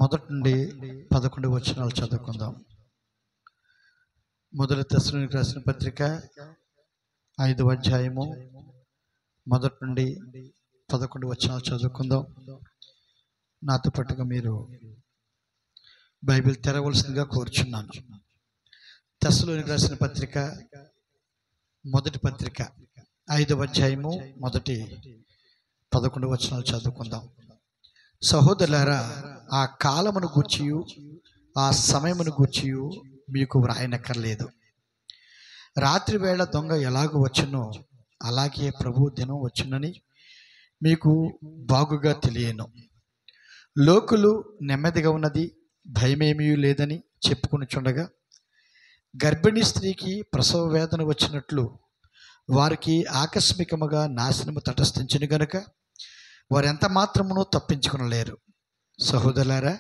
మొదటి నుండి 11 వచనాలు చదువుకుందాం. మొదటి తెస్సలోనికీయులకు రాసిన పత్రిక 5వ అధ్యాయము మొదటి నుండి 11 వచనాలు చదువుకుందాం. నాతో పాటుగా మీరు బైబిల్ తెరవలసిందిగా కోరుచున్నాను. తెస్సలోనికీయులకు రాసిన పత్రిక మొదటి పత్రిక 5వ అధ్యాయము మొదటి 11 వచనాలు చదువుకుందాం. సహోదరులారా, ఆ కాలమును గూర్చియు ఆ సమయమును గూర్చియు మీకు వ్రాయనక్కర్లేదు. రాత్రి వేళ దొంగ ఎలాగూ వచ్చునో అలాగే ప్రభు దినం వచ్చునని మీకు బాగుగా తెలియను. లోకులు నెమ్మదిగా ఉన్నది, భయమేమీ లేదని చెప్పుకొనుచుండగా గర్భిణీ స్త్రీకి ప్రసవ వేదన వచ్చినట్లు వారికి ఆకస్మికముగా నాశనము తటస్థించును గనుక వారెంత మాత్రమునూ తప్పించుకొనలేరు. సహోదరులారా,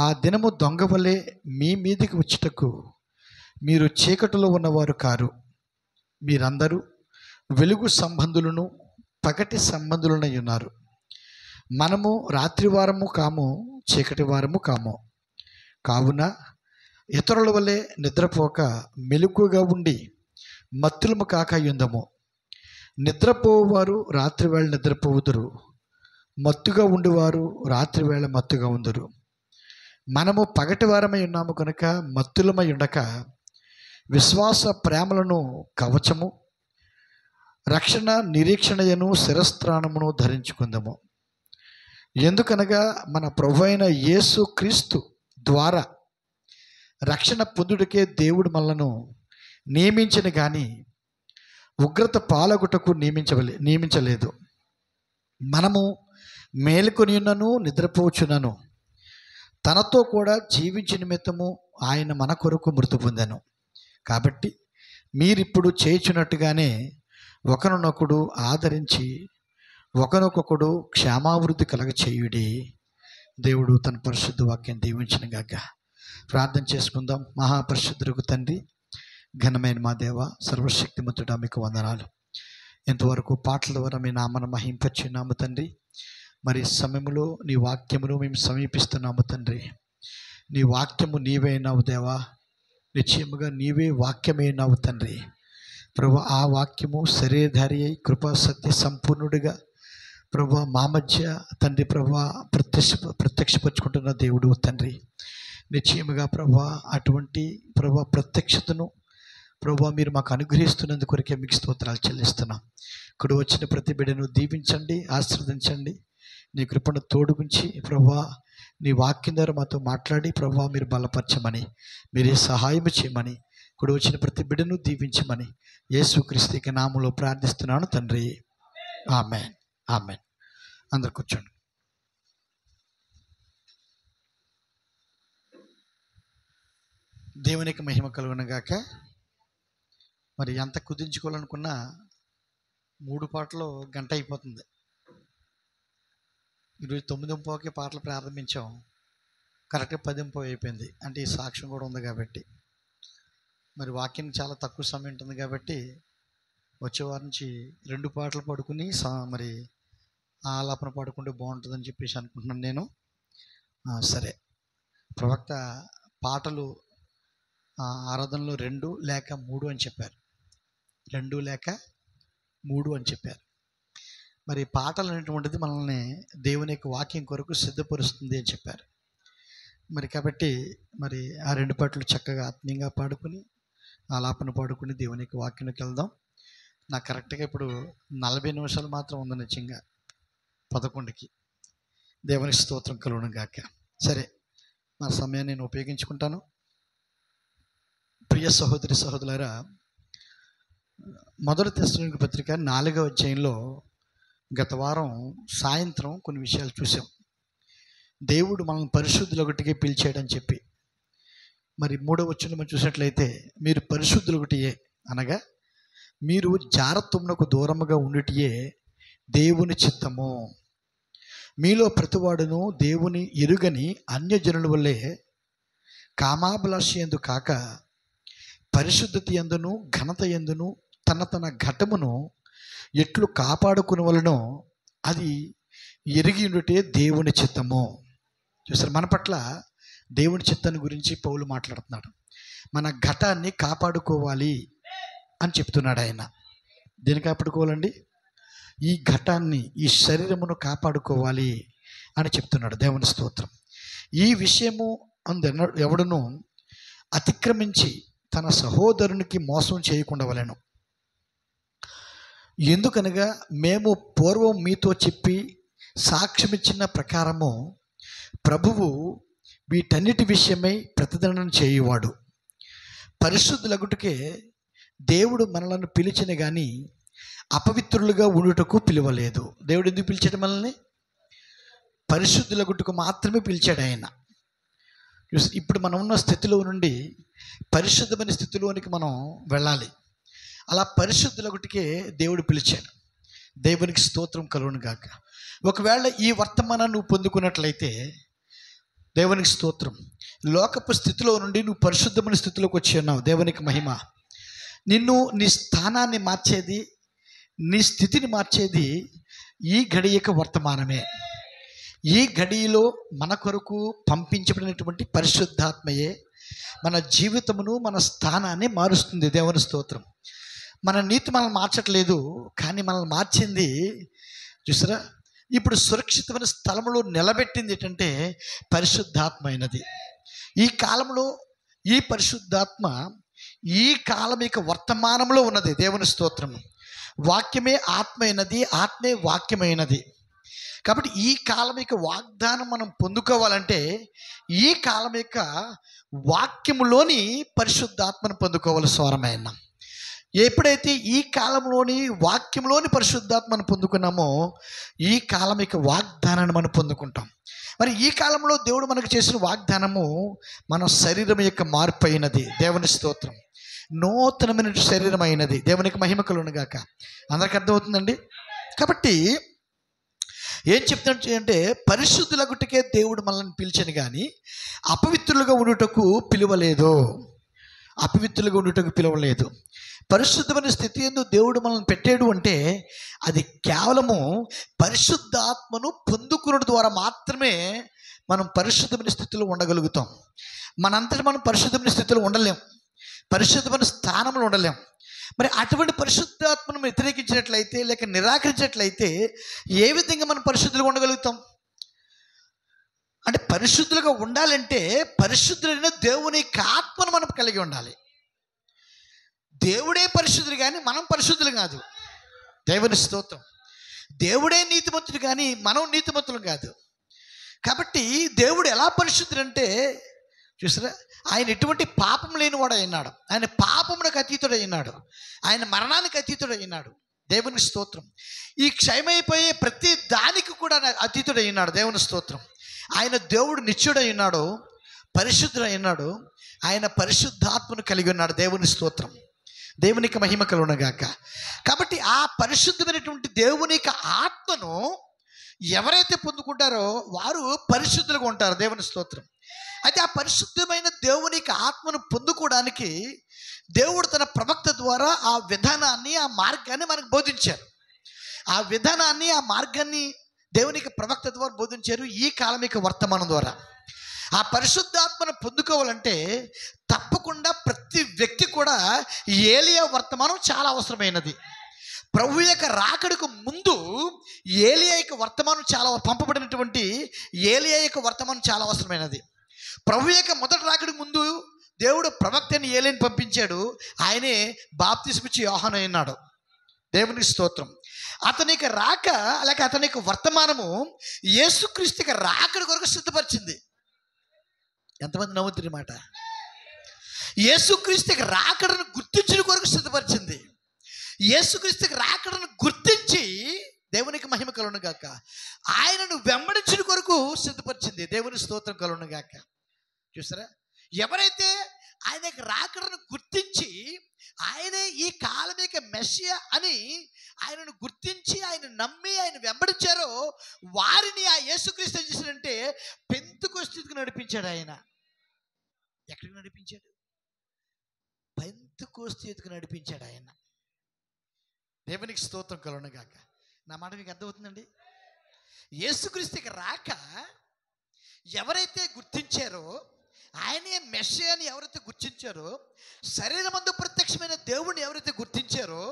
ఆ దినము దొంగ వలె మీ మీదికి వచ్చుటకు మీరు చీకటిలో ఉన్నవారు కారు. మీరందరూ వెలుగు సంబంధులను పగటి సంబంధులనై ఉన్నారు. మనము రాత్రి వారము కాము, చీకటి వారము కాము. కావున ఇతరుల వలె నిద్రపోక మెలకువగా ఉండి మత్తులము కాక యుందము. నిద్రపోవారు రాత్రివేళ నిద్రపోవుదురు, మత్తుగా ఉండువారు రాత్రివేళ మత్తుగా ఉందురు. మనము పగటి వారమై ఉన్నాము కనుక మత్తులమై ఉండక విశ్వాస ప్రేమలను కవచము, రక్షణ నిరీక్షణయను శిరస్త్రాణమును ధరించుకుందాము. ఎందుకనగా మన ప్రభు అయిన యేసు క్రీస్తు ద్వారా రక్షణ పొందుటకే దేవుడు మనలను నియమించిన కానీ ఉగ్రత పాలగుటకు నియమించలేదు. మనము మేలుకొని ఉన్నను నిద్రపోచున్నను, తనతో కూడా జీవించిన నిమిత్తము ఆయన మన కొరకు మృతి పొందెను. కాబట్టి మీరిప్పుడు చేయుచున్నట్టుగానే ఒకరినొకడు ఆదరించి ఒకరినొకడు క్షేమాభివృద్ధి కలగ చేయుడి. దేవుడు తన పరిశుద్ధ వాక్యం దీవించిన గాక. ప్రార్థన చేసుకుందాం. మహాపరిశుద్ధులకు తండ్రి, ఘనమైన మా దేవ, సర్వశక్తిమంతుడా, మీకు వందనాలు. ఇంతవరకు పాటల ద్వారా మీ నామను మహింపచ్చున్నాము తండ్రి. మరి సమయంలో నీ వాక్యమును మేము సమీపిస్తున్నాము తండ్రి. నీ వాక్యము నీవేనావు దేవా, నిశ్చయముగా నీవే వాక్యమైనావు తండ్రి. ప్రభు, ఆ వాక్యము శరీరధారి అయి కృపా సత్య సంపూర్ణుడిగా ప్రభు మా మధ్య తండ్రి ప్రభు ప్రత్యక్షపరుచుకుంటున్న దేవుడు తండ్రి. నిశ్చయముగా ప్రభు అటువంటి ప్రభు ప్రత్యక్షతను ప్రభు మీరు మాకు అనుగ్రహిస్తున్నందుకు కొరకే మీకు స్తోత్రాలు చెల్లిస్తున్నాం. ఇక్కడ వచ్చిన ప్రతి బిడ్డను దీవించండి, ఆశీర్వదించండి. నీ కృపను తోడుగుంచి ప్రభు నీ వాక్యం ద్వారా మాతో మాట్లాడి ప్రభు మీరు బలపరచమని, మీరే సహాయం చేయమని, ఇక్కడ వచ్చిన ప్రతి బిడ్డను దీవించమని యేసుక్రీస్తు నామములో ప్రార్థిస్తున్నాను తండ్రి. ఆమేన్, ఆమేన్. అందరు కూర్చోండి. దేవునికి మహిమ కలుగునుగాక. మరి ఎంత కుదించుకోవాలనుకున్నా 3 పాటలు గంట అయిపోతుంది. ఈరోజు 9:30కి పాటలు ప్రారంభించాం, కరెక్ట్గా 10:30 అయిపోయింది. అంటే ఈ సాక్ష్యం కూడా ఉంది కాబట్టి మరి వాక్యం చాలా తక్కువ సమయం ఉంటుంది కాబట్టి వచ్చే వారం నుంచి 2 పాటలు పడుకుని మరి ఆలాపన పాడుకుంటే బాగుంటుందని చెప్పేసి అనుకుంటున్నాను నేను. సరే, ప్రవక్త పాటలు ఆరాధనలో 2 లేక 3 అని చెప్పారు. 2 లేక 3 అని చెప్పారు. మరి పాటలు అనేటువంటిది మనల్ని దేవుని యొక్క వాక్యం కొరకు సిద్ధపరుస్తుంది అని చెప్పారు. మరి కాబట్టి మరి ఆ 2 పాటలు చక్కగా ఆత్మీయంగా పాడుకుని ఆలాపన పాడుకుని దేవుని యొక్క వాక్యంలోకి వెళ్దాం. నాకు కరెక్ట్గా ఇప్పుడు 40 నిమిషాలు మాత్రం ఉంది నిజంగా 11కి. దేవునికి స్తోత్రం కలుగును గాక. సరే, నా సమయాన్ని నేను ఉపయోగించుకుంటాను. ప్రియ సహోదరి సహోదరులారా, మొదటి తెస్సలోనికీయులకు పత్రిక 4వ అధ్యాయంలో గత వారం సాయంత్రం కొన్ని విషయాలు చూసాం. దేవుడు మనల్ని పరిశుద్ధులొకటికి పిలిచాడని చెప్పి మరి 3వ వచనంలో మనం చూసినట్లయితే మీరు పరిశుద్ధులొకటియే అనగా మీరు జారత్వమునకు దూరముగా ఉండుటయే దేవుని చిత్తము. మీలో ప్రతివాడును దేవుని ఎరుగని అన్యజనుల వల్లే కామాభిలాష యందు కాక పరిశుద్ధత యందును ఘనత యందును తన ఘటమును ఎట్లు కాపాడుకుని వలనో అది ఎరిగి ఉండుటే దేవుని చిత్తము. చూసారు, మన పట్ల దేవుడి చిత్తాన్ని గురించి పౌలు మాట్లాడుతున్నాడు. మన ఘటాన్ని కాపాడుకోవాలి అని చెప్తున్నాడు ఆయన. దేన్ని కాపాడుకోవాలండి? ఈ ఘటాన్ని, ఈ శరీరమును కాపాడుకోవాలి అని చెప్తున్నాడు. దేవుని స్తోత్రం. ఈ విషయము ఎవడును అతిక్రమించి తన సహోదరునికి మోసం చేయకుండా వలెను. ఎందుకనగా మేము పూర్వం మీతో చెప్పి సాక్ష్యమిచ్చిన ప్రకారము ప్రభువు వీటన్నిటి విషయమై ప్రతిదండన చేయువాడు. పరిశుద్ధులగుటకే దేవుడు మనలను పిలిచిన కానీ అపవిత్రులుగా ఉండుటకు పిలవలేదు. దేవుడు ఎందుకు పిలిచాడు మనల్ని? పరిశుద్ధులగుటకు మాత్రమే పిలిచాడు ఆయన. ఇప్పుడు మనం ఉన్న స్థితిలో నుండి పరిశుద్ధమైన స్థితిలోనికి మనం వెళ్ళాలి. అలా పరిశుద్ధులగుటకే దేవుడు పిలిచాడు. దేవునికి స్తోత్రం కలుగును గాక. ఒకవేళ ఈ వర్తమానాన్ని నువ్వు పొందుకున్నట్లయితే దేవునికి స్తోత్రం. లోకపు స్థితిలో నుండి నువ్వు పరిశుద్ధమైన స్థితిలోకి వచ్చి ఉన్నావు. దేవునికి మహిమ. నిన్ను నీ స్థానాన్ని మార్చేది, నీ స్థితిని మార్చేది ఈ గడియక వర్తమానమే. ఈ గడియలో మన కొరకు పంపించబడినటువంటి పరిశుద్ధాత్మయే మన జీవితమును, మన స్థానాన్ని మారుస్తుంది. దేవుని స్తోత్రం. మన నీతి మనల్ని మార్చట్లేదు, కానీ మనల్ని మార్చింది చూసారా, ఇప్పుడు సురక్షితమైన స్థలంలో నిలబెట్టింది ఏంటంటే పరిశుద్ధాత్మ అయినది. ఈ కాలంలో ఈ పరిశుద్ధాత్మ ఈ కాలం యొక్క వర్తమానంలో ఉన్నది. దేవుని స్తోత్రం. వాక్యమే ఆత్మ అయినది, ఆత్మే వాక్యమైనది. కాబట్టి ఈ కాలం యొక్క వాగ్దానం మనం పొందుకోవాలంటే ఈ కాలం యొక్క వాక్యములోని పరిశుద్ధాత్మను పొందుకోవాలి. స్వరమైన ఎప్పుడైతే ఈ కాలంలోని వాక్యంలోని పరిశుద్ధాత్మను పొందుకున్నామో ఈ కాలం యొక్క వాగ్దానాన్ని మనం పొందుకుంటాం. మరి ఈ కాలంలో దేవుడు మనకు చేసిన వాగ్దానము మన శరీరం యొక్క మార్పు అయినది. దేవుని స్తోత్రం. నూతనమైన శరీరం అయినది. దేవునికి మహిమ కలుగును గాక. అందరికి అర్థమవుతుందండి? కాబట్టి ఏం చెప్తాడు అంటే పరిశుద్ధులగుటకే దేవుడు మనల్ని పిలిచను కానీ అపవిత్రులుగా ఉండుటకు పిలువలేదు. అపవిత్రులుగా ఉండుటకు పిలవలేదు. పరిశుద్ధమైన స్థితి యందు దేవుడు మనల్ని పెట్టాడు అంటే అది కేవలము పరిశుద్ధాత్మను పొందుకున్న ద్వారా మాత్రమే మనం పరిశుద్ధమైన స్థితిలో ఉండగలుగుతాం. మనంతటి మనం పరిశుద్ధమైన స్థితిలో ఉండలేం, పరిశుద్ధమైన స్థానంలో ఉండలేం. మరి అటువంటి పరిశుద్ధాత్మను వ్యతిరేకించినట్లయితే లేక నిరాకరించినట్లయితే ఏ విధంగా మనం పరిశుద్ధులుగా ఉండగలుగుతాం? అంటే పరిశుద్ధులుగా ఉండాలంటే పరిశుద్ధులైన దేవుని ఆత్మను మనం కలిగి ఉండాలి. దేవుడే పరిశుద్ధుడు కానీ మనం పరిశుద్ధులు కాదు. దేవుని స్తోత్రం. దేవుడే నీతిమంతుడు కానీ మనం నీతిమంతులు కాదు. కాబట్టి దేవుడు ఎలా పరిశుద్ధుడు అంటే చూసారా, ఆయన ఎటువంటి పాపం లేనివాడు అయినాడు. ఆయన పాపమునకు అతీతుడు అయినాడు. ఆయన మరణానికి అతీతుడు అయినాడు. దేవుని స్తోత్రం. ఈ క్షయమైపోయే ప్రతి దానికి కూడా అతీతుడు అయినాడు. దేవుని స్తోత్రం. ఆయన దేవుడు నిత్యుడై ఉన్నాడు, పరిశుద్ధుడు అయినాడు. ఆయన పరిశుద్ధాత్మను కలిగి ఉన్నాడు. దేవుని స్తోత్రం. దేవునికి మహిమ కలుగును గాక. కాబట్టి ఆ పరిశుద్ధమైనటువంటి దేవుని యొక్క ఆత్మను ఎవరైతే పొందుకుంటారో వారు పరిశుద్ధులుగా ఉంటారు. దేవుని స్తోత్రం. అయితే ఆ పరిశుద్ధమైన దేవుని యొక్క ఆత్మను పొందుకోవడానికి దేవుడు తన ప్రవక్త ద్వారా ఆ విధానాన్ని, ఆ మార్గాన్ని మనకు బోధించారు. ఆ విధానాన్ని, ఆ మార్గాన్ని దేవునికి ప్రవక్త ద్వారా బోధించారు. ఈ కాలం యొక్క వర్తమానం ద్వారా ఆ పరిశుద్ధాత్మను పొందుకోవాలంటే తప్పకుండా ప్రతి వ్యక్తి కూడా ఏలియా వర్తమానం చాలా అవసరమైనది. ప్రభు యొక్క రాకడకు ముందు ఏలియా యొక్క వర్తమానం చాలా, పంపబడినటువంటి ఏలియా యొక్క వర్తమానం చాలా అవసరమైనది. ప్రభు యొక్క మొదటి రాకడకు ముందు దేవుడు ప్రవక్తని ఏలియాని పంపించాడు. ఆయనే బాప్తిస్మిచ్చి యోహాను అయినాడు. దేవునికి స్తోత్రం. అతనికి రాక లేక అతని యొక్క వర్తమానము యేసుక్రీస్తుకి రాకడ కొరకు సిద్ధపరిచింది. ఎంతమంది నమ్ముతున్న మాట? యేసుక్రీస్తుకి రాకడను గుర్తించిన కొరకు సిద్ధపరిచింది. యేసుక్రీస్తుకి రాకడను గుర్తించి దేవునికి మహిమ కలుగును గాక ఆయనను వెంబడించిన కొరకు సిద్ధపరిచింది. దేవుని స్తోత్రం కలుగును గాక. చూసారా, ఎవరైతే ఆయన రాకడను గుర్తించి ఆయనే ఈ కాలమిక మెస్సియా అని ఆయనను గుర్తించి ఆయన నమ్మి ఆయన వెంబడించారో వారిని ఆ యేసుక్రీస్తు ఏం చేశాడంటే పెంతెకొస్తేకి నడిపించాడు. ఆయన ఎక్కడికి నడిపించాడు? పెంతెకొస్తేకి నడిపించాడు ఆయన. దేవునికి స్తోత్రం కలుగును గాక. నా మాట మీకు అర్థమవుతుందండి? యేసుక్రీస్తుకి రాక ఎవరైతే గుర్తించారో, ఆయనే మెస్సియా అని ఎవరైతే గుర్తించారో, శరీరమందు ప్రత్యక్షమైన దేవుణ్ణి ఎవరైతే గుర్తించారో,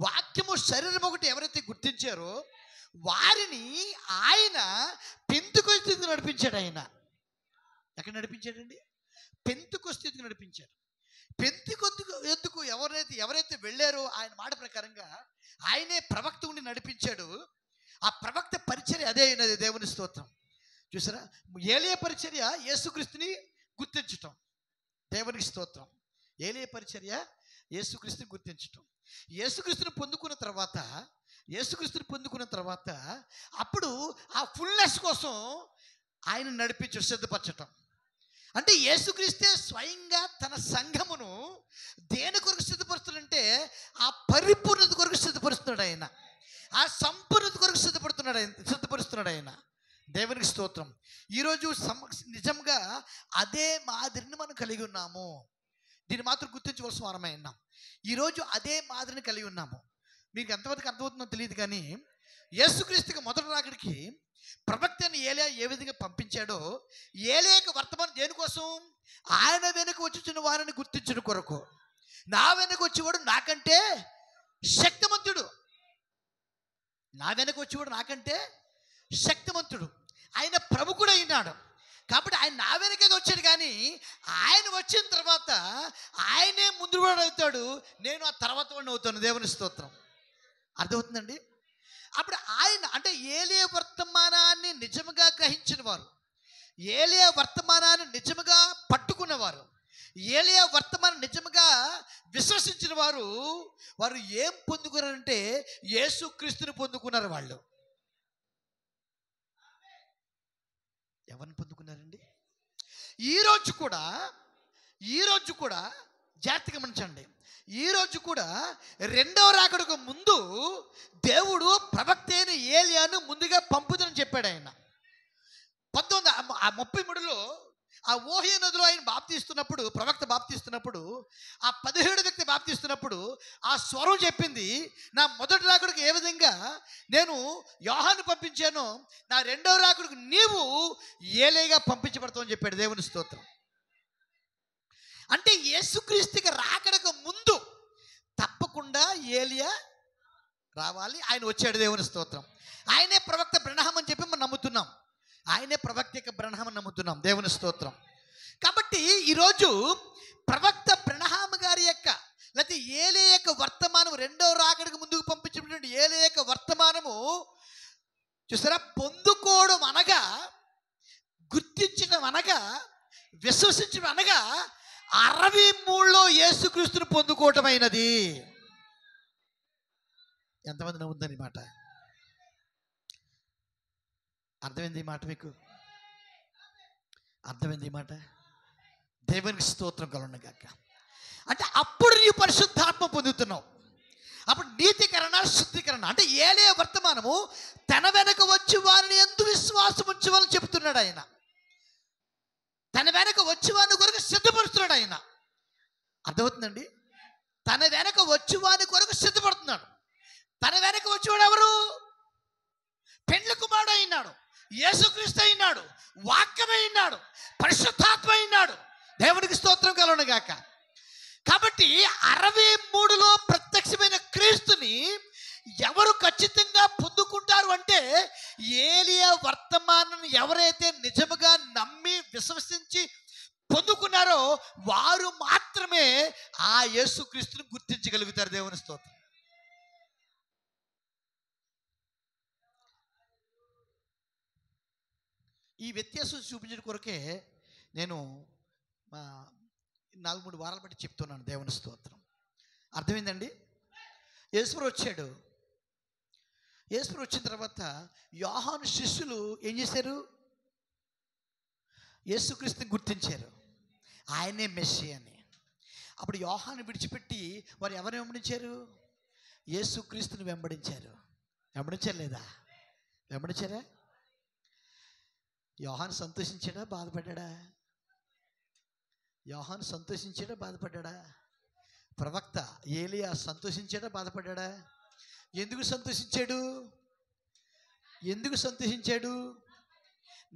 వాక్యము శరీరం ఒకటి ఎవరైతే గుర్తించారో, వారిని ఆయన పెంతెకొస్తేకు నడిపించాడు. ఆయన ఎక్కడ నడిపించాడండి? పెంతెకొస్తేకు నడిపించాడు. పెంతెకొస్తేకు ఎవరైతే వెళ్ళారో ఆయన మాట ప్రకారంగా ఆయనే ప్రవక్త ఉండి నడిపించాడు. ఆ ప్రవక్త పరిచర్య అదే అయినది. దేవుని స్తోత్రం. చూసారా, ఏలియా పరిచర్య యేసుక్రీస్తుని గుర్తించటం. దేవునికి స్తోత్రం. ఏలియా పరిచర్య యేసుక్రీస్తుని గుర్తించటం. యేసుక్రీస్తుని పొందుకున్న తర్వాత అప్పుడు ఆ ఫుల్నెస్ కోసం ఆయన నడిపించు సిద్ధపరచటం. అంటే యేసుక్రీస్తే స్వయంగా తన సంఘమును దేని కొరకు సిద్ధపరుస్తున్నాడంటే ఆ పరిపూర్ణత కొరకు సిద్ధపరుస్తున్నాడు. ఆయన ఆ సంపూర్ణత కొరకు సిద్ధపరుస్తున్నాడు ఆయన. దేవునికి స్తోత్రం. ఈరోజు నిజంగా అదే మాదిరిని మనం కలిగి ఉన్నాము. దీన్ని మాత్రం గుర్తించవలసిన వారమై ఉన్నాం. ఈరోజు అదే మాదిరిని కలిగి ఉన్నాము. మీకు ఎంతవరకు అర్థమవుతుందో తెలియదు కానీ, యేసుక్రీస్తుకి మొదటి రాకడికి ప్రవక్తని ఏలియా ఏ విధంగా పంపించాడో, ఏలియాకి వర్తమానం దేనికోసం? ఆయన వెనుక వచ్చుచున్న వారిని గుర్తించిన కొరకు. నా వెనుక వచ్చేవాడు నాకంటే శక్తిమంతుడు, నా వెనుక వచ్చేవాడు నాకంటే శక్తిమంతుడు. ఆయన ప్రభు కూడా అయినాడు. కాబట్టి ఆయన నా వెనకే వచ్చాడు, కానీ ఆయన వచ్చిన తర్వాత ఆయనే ముందు వాడు అవుతాడు, నేను ఆ తర్వాత వాడిని అవుతాను. దేవుని స్తోత్రం. అర్థమవుతుందండి? అప్పుడు ఆయన అంటే ఏలియా వర్తమానాన్ని నిజముగా గ్రహించిన వారు, ఏలియా వర్తమానాన్ని నిజముగా పట్టుకున్నవారు, ఏలియా వర్తమానం నిజముగా విశ్వసించిన వారు ఏం పొందుకున్నారంటే యేసుక్రీస్తుని పొందుకున్నారు. వాళ్ళు ఎవరిని పొందుకున్నారండి? ఈరోజు కూడా జాగ్రత్తగా గమనించండి. ఈరోజు కూడా రెండవ రాకడకు ముందు దేవుడు ప్రవక్త అయిన ఏలియాను ముందుగా పంపుదని చెప్పాడు. ఆయన 1933లో ఆ ఓహియ నదిలో ఆయన బాప్తిస్తున్నప్పుడు, ప్రవక్త బాప్తిస్తున్నప్పుడు, ఆ 17 వ్యక్తి బాప్తిస్తున్నప్పుడు ఆ స్వరం చెప్పింది, నా మొదటి రాకడకు ఏ విధంగా నేను యోహాను పంపించానో, నా రెండవ రాకడకు నీవు ఏలియాగా పంపించబడతావు అని చెప్పాడు. దేవుని స్తోత్రం. అంటే యేసుక్రీస్తుకి రాకడకు ముందు తప్పకుండా ఏలియా రావాలి. ఆయన వచ్చాడు. దేవుని స్తోత్రం. ఆయనే ప్రవక్త బ్రహ్మ అని చెప్పి మనం నమ్ముతున్నాం. ఆయనే ప్రవక్త యొక్క బ్రహ్మ అని నమ్ముతున్నాం. దేవుని స్తోత్రం. కాబట్టి ఈరోజు ప్రవక్త బ్రహ్మ గారి యొక్క లేకపోతే ఏలియా యొక్క వర్తమానం, రెండవ రాకడకు ముందుకు పంపించినటువంటి ఏలియా యొక్క వర్తమానము చూసారా, పొందుకోవడం అనగా, గుర్తించడం అనగా, విశ్వసించడం అనగా 63లో యేసుక్రీస్తుని పొందుకోవటం అయినది. ఎంతమంది నమ్ముందని మాట? అర్థమైంది ఈ మాట? మీకు అర్థమైంది ఈ మాట? దేవునికి స్తోత్రం కలుగును గాక. అంటే అప్పుడు నీ పరిశుద్ధాత్మ పొందుతున్నావు. అప్పుడు నీతికరణ, శుద్ధీకరణ. అంటే ఏలియా వర్తమానము తన వెనక వచ్చి వారిని ఎందు విశ్వాసం ఉంచవాలని చెబుతున్నాడు. ఆయన తన వెనక వచ్చి వారిని కొరకు సిద్ధపడుతున్నాడు. ఆయన అర్థమవుతుందండి? తన వెనక వచ్చి వారిని కొరకు సిద్ధపడుతున్నాడు. తన వెనక వచ్చేవాడు ఎవరు? పెండ్లి కుమారుడు అయినాడు, యేసుక్రీస్తు అయినాడు, వాక్యం అయినాడు, పరిశుద్ధాత్మ అయినాడు. దేవునికి స్తోత్రం కలుగును గాక. కాబట్టి 63లో ప్రత్యక్షమైన క్రీస్తుని ఎవరు ఖచ్చితంగా పొందుకుంటారు అంటే, ఏలియా వర్తమానం ఎవరైతే నిజముగా నమ్మి విశ్వసించి పొందుకున్నారో వారు మాత్రమే ఆ యేసుక్రీస్తుని గుర్తించగలుగుతారు. దేవుని స్తోత్రం. ఈ వ్యత్యాసం చూపించడం కొరకే నేను 4-3 వారాల బట్టి చెప్తున్నాను. దేవుని స్తోత్రం. అర్థమైందండి? యేసుప్రభు వచ్చాడు. యేసుప్రభు వచ్చిన తర్వాత యోహాను శిష్యులు ఏం చేశారు? యేసుక్రీస్తుని గుర్తించారు. ఆయనే మెస్సియా అని. అప్పుడు యోహాను విడిచిపెట్టి వారు ఎవరిని వెంబడించారు? యేసుక్రీస్తుని వెంబడించారు. వెంబడించారు లేదా? వెంబడించారా? యోహాను సంతోషించాడా? బాధపడ్డా? యోహాను సంతోషించాడా? బాధపడ్డా? ప్రవక్త ఏలియా సంతోషించాడా? బాధపడ్డా? ఎందుకు సంతోషించాడు?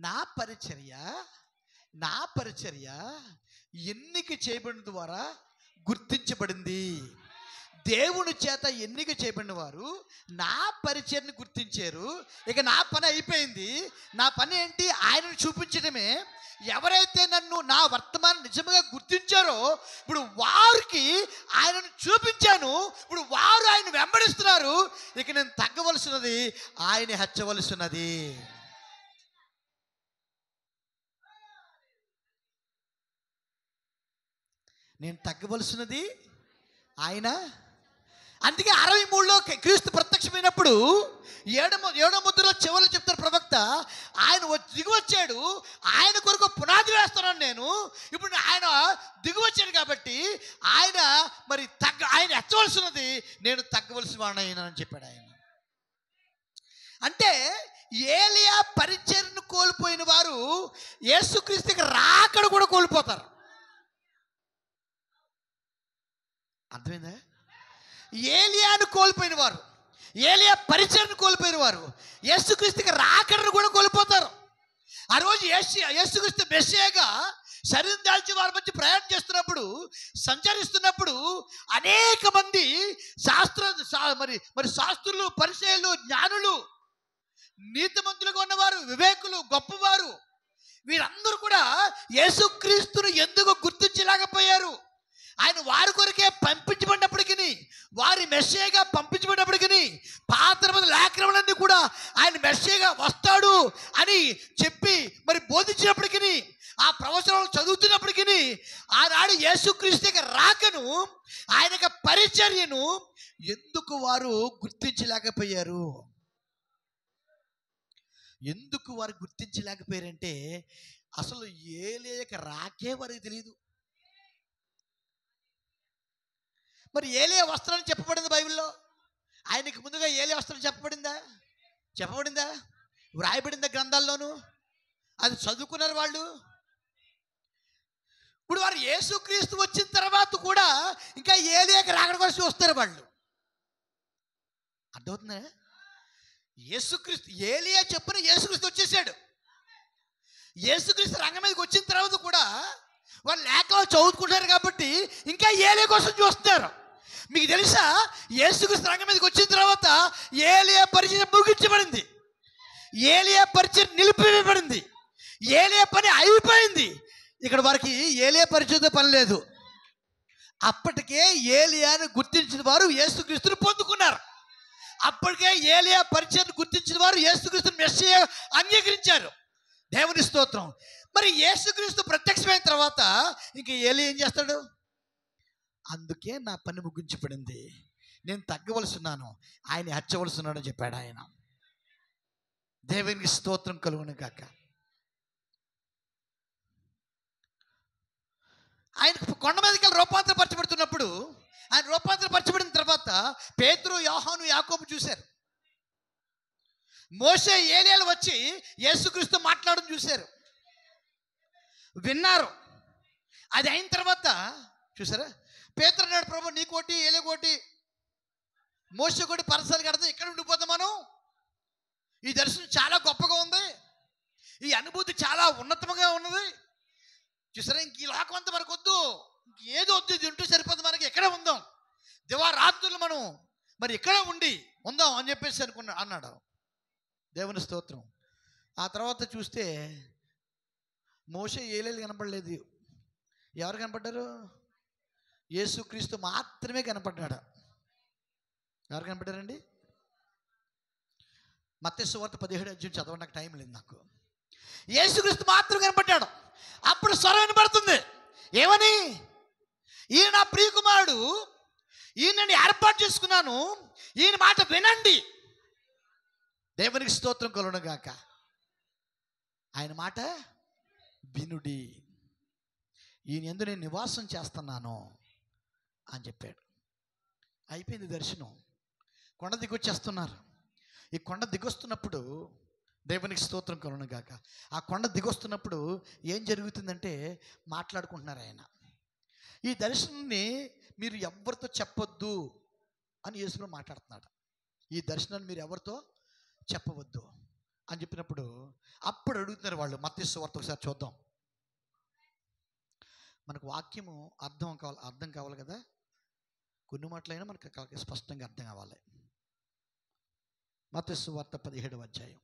నా పరిచర్య నా పరిచర్య ఎన్నిక చేయబడిన ద్వారా గుర్తించబడింది. దేవుని చేత ఎన్నిక చేయబడిన వారు నా పరిచర్ని గుర్తించారు. ఇక నా పని అయిపోయింది. నా పని ఏంటి? ఆయనను చూపించడమే. ఎవరైతే నన్ను నా వర్తమానం నిజంగా గుర్తించారో ఇప్పుడు వారికి ఆయనను చూపించాను. ఇప్పుడు వారు ఆయన వెంబడిస్తున్నారు. ఇక నేను తగ్గవలసినది, ఆయన హెచ్చవలసినది. నేను తగ్గవలసినది, ఆయన. అందుకే 63లో క్రీస్తు ప్రత్యక్షమైనప్పుడు ఏడో ముద్రలో చివరిలో చెప్తారు ప్రవక్త, ఆయన దిగువచ్చాడు, ఆయన కొరకు పునాది వేస్తున్నాను నేను. ఇప్పుడు ఆయన దిగువచ్చాడు కాబట్టి ఆయన ఆయన ఎత్తవలసినది, నేను తగ్గవలసిన వాడిని అని చెప్పాడు ఆయన. అంటే ఏలియా పరిచర్యను కోల్పోయిన వారు యేసుక్రీస్తుకి రాకడ కూడా కోల్పోతారు. అర్థమైందా? ఏలియాను కోల్పోయిన వారు, ఏలియా పరిచర్యను కోల్పోయిన వారు యేసుక్రీస్తుకి రాకడను కూడా కోల్పోతారు. ఆ రోజు యేసుక్రీస్తు మెస్సియాగా శరీరం దాల్చి వారి మధ్య ప్రయాణం చేస్తున్నప్పుడు, సంచరిస్తున్నప్పుడు అనేక మంది శాస్త్రులు, పరిసయ్యులు, జ్ఞానులు, నీతిమంతులుగా ఉన్నవారు, వివేకులు, గొప్పవారు, వీరందరూ కూడా యేసుక్రీస్తును ఎందుకు గుర్తించలేకపోయారు? ఆయన వారి కొరకే పంపించబడినప్పటికీ, వారి మెస్సియాగా పంపించబడినప్పటికీ, పాత లేఖనములన్నీ కూడా ఆయన మెస్సియాగా వస్తాడు అని చెప్పి బోధించినప్పటికీ, ఆ ప్రవచనాలు చదువుతున్నప్పటికీ, ఆనాడు యేసుక్రీస్తు రాకను, ఆయన పరిచర్యను ఎందుకు వారు గుర్తించలేకపోయారు? ఎందుకు వారు గుర్తించలేకపోయారంటే అసలు ఏలియా రాకే వారికి తెలియదు. మరి ఏలియా వస్త్రాన్ని చెప్పబడింది బైబిల్లో. ఆయనకి ముందుగా ఏలియా వస్త్రం చెప్పబడిందా? వ్రాయబడిందా గ్రంథాల్లోనూ? అది చదువుకున్నారు వాళ్ళు. ఇప్పుడు వారు యేసుక్రీస్తు వచ్చిన తర్వాత కూడా ఇంకా ఏలియాకి రాకడ కోసం చూస్తారు వాళ్ళు. అర్థమవుతుందా? యేసుక్రీస్తు, ఏలియా చెప్పిన యేసుక్రీస్తు వచ్చేసాడు. యేసుక్రీస్తు రంగం మీదకి వచ్చిన తర్వాత కూడా వాళ్ళు లేఖలో చదువుకుంటారు కాబట్టి ఇంకా ఏలియా కోసం చూస్తున్నారు. మీకు తెలుసా, యేసుక్రీస్తు రంగం మీదకి వచ్చిన తర్వాత ఏలియా పరిచయం ముగించబడింది, ఏలియా పరిచయం నిలిపివేయబడింది, ఏలియా పని అయిపోయింది. ఇక్కడ వారికి ఏలియా పరిచయంతో పని లేదు. అప్పటికే ఏలియాను గుర్తించిన వారు యేసుక్రీస్తుని పొందుకున్నారు. అప్పటికే ఏలియా పరిచయాన్ని గుర్తించిన వారు యేసుక్రీస్తుని మెస్సియా అంగీకరించారు. దేవుని స్తోత్రం. మరి యేసుక్రీస్తు ప్రత్యక్షమైన తర్వాత ఇంక ఏలియా ఏం చేస్తాడు? అందుకే నా పని ముగించబడింది, నేను తగ్గవలసిన్నాను, ఆయన హెచ్చవలసిన్నాడు అని చెప్పాడు ఆయన. దేవునికి స్తోత్రం కలుగును గాక. ఆయన కొండ మీదకి వెళ్ళి రూపాంతరపరచబడుతున్నప్పుడు, ఆయన రూపాంతరపరచబడిన తర్వాత పేతురు, యోహాను, యాకోబు చూశారు. మోషే, ఏలియాలు వచ్చి యేసుక్రీస్తు మాట్లాడడం చూశారు, విన్నారు. అది అయిన తర్వాత చూసారా, పేతురు అన్నాడు, ప్రభు నీ కోటి, ఏలియా కోటి, మోషే కోటి పరసాలు కడతాం, ఇక్కడ ఉండిపోతాం మనం. ఈ దర్శనం చాలా గొప్పగా ఉంది, ఈ అనుభూతి చాలా ఉన్నతంగా ఉన్నది. చూసారా, ఇంక ఈ లోకం అంతా మనకు వద్దు, ఏదో వద్దు, ఇది ఉంటూ సరిపోతుంది, మనకి ఎక్కడే ఉందాం, దివారాత్రులు మనం ఇక్కడే ఉందాం అని చెప్పేసి అన్నాడు. దేవుని స్తోత్రం. ఆ తర్వాత చూస్తే మోషే, ఏలియాలు కనపడలేదు. ఎవరు కనపడ్డారు? యేసుక్రీస్తు మాత్రమే కనపడ్డాడు. ఎవరు కనపడ్డారండి? మత్తయి సువార్త 17 అధ్యాయం చదవండి, నాకు టైం లేదు నాకు. యేసుక్రీస్తు మాత్రం కనపడ్డాడు. అప్పుడు స్వరం వినపడుతుంది, ఏమని? ఈయన నా ప్రియకుమారుడు, ఈయనని ఏర్పాటు చేసుకున్నాను, ఈయన మాట వినండి. దేవునికి స్తోత్రం కలుగును గాక. ఆయన మాట వినుడి, ఈయన యందు నేను నివాసం చేస్తున్నాను అని చెప్పాడు. అయిపోయింది దర్శనం. కొండ దిగొచ్చేస్తున్నారు. ఈ కొండ దిగొస్తున్నప్పుడు దేవునికి స్తోత్రం కలుగును గాక. ఆ కొండ దిగొస్తున్నప్పుడు ఏం జరుగుతుందంటే మాట్లాడుకుంటున్నారు ఆయన. ఈ దర్శనాన్ని మీరు ఎవరితో చెప్పొద్దు అని యేసులో మాట్లాడుతున్నాడు. ఈ దర్శనాన్ని మీరు ఎవరితో చెప్పవద్దు. అని చెప్పినప్పుడు అప్పుడు అడుగుతున్నారు వాళ్ళు. మత్తయి సువార్త ఒకసారి చూద్దాం. మనకు వాక్యము అర్థం కావాలి కదా. కొన్ని మాటలైనా మనకు స్పష్టంగా అర్థం కావాలి. మత్తయి సువార్త 17వ అధ్యాయం.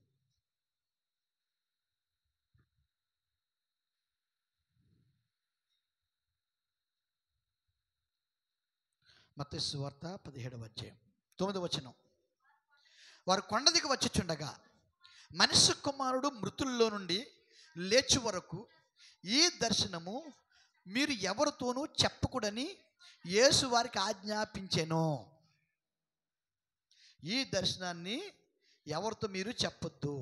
మత్తయి సువార్త 17వ అధ్యాయం 9వ వచనం. వారు కొండ దిగి వచ్చుచుండగా మనుష్య కుమారుడు మృతుల్లో నుండి లేచి వరకు ఈ దర్శనము మీరు ఎవరితోనూ చెప్పకూడని యేసు వారికి ఆజ్ఞాపించెను. ఈ దర్శనాన్ని ఎవరితో మీరు చెప్పొద్దు.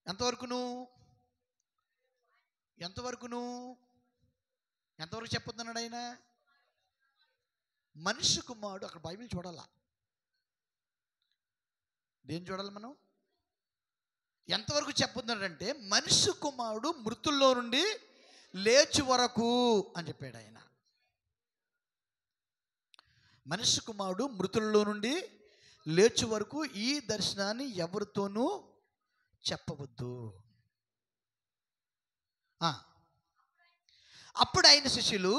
ఎంతవరకు చెప్పొద్దు అన్నాడు ఆయన. మనుష్య కుమారుడు, అక్కడ బైబిల్ చూడాలా, దేని చూడాలి మనం? ఎంతవరకు చెప్పొద్దంటే మనుష్య కుమారుడు మృతుల్లో నుండి లేచి వరకు అని చెప్పాడు ఆయన. మనుష్య కుమారుడు మృతుల్లో నుండి లేచి వరకు ఈ దర్శనాన్ని ఎవరితోనూ చెప్పవద్దు. అప్పుడు ఆయన శిష్యులు,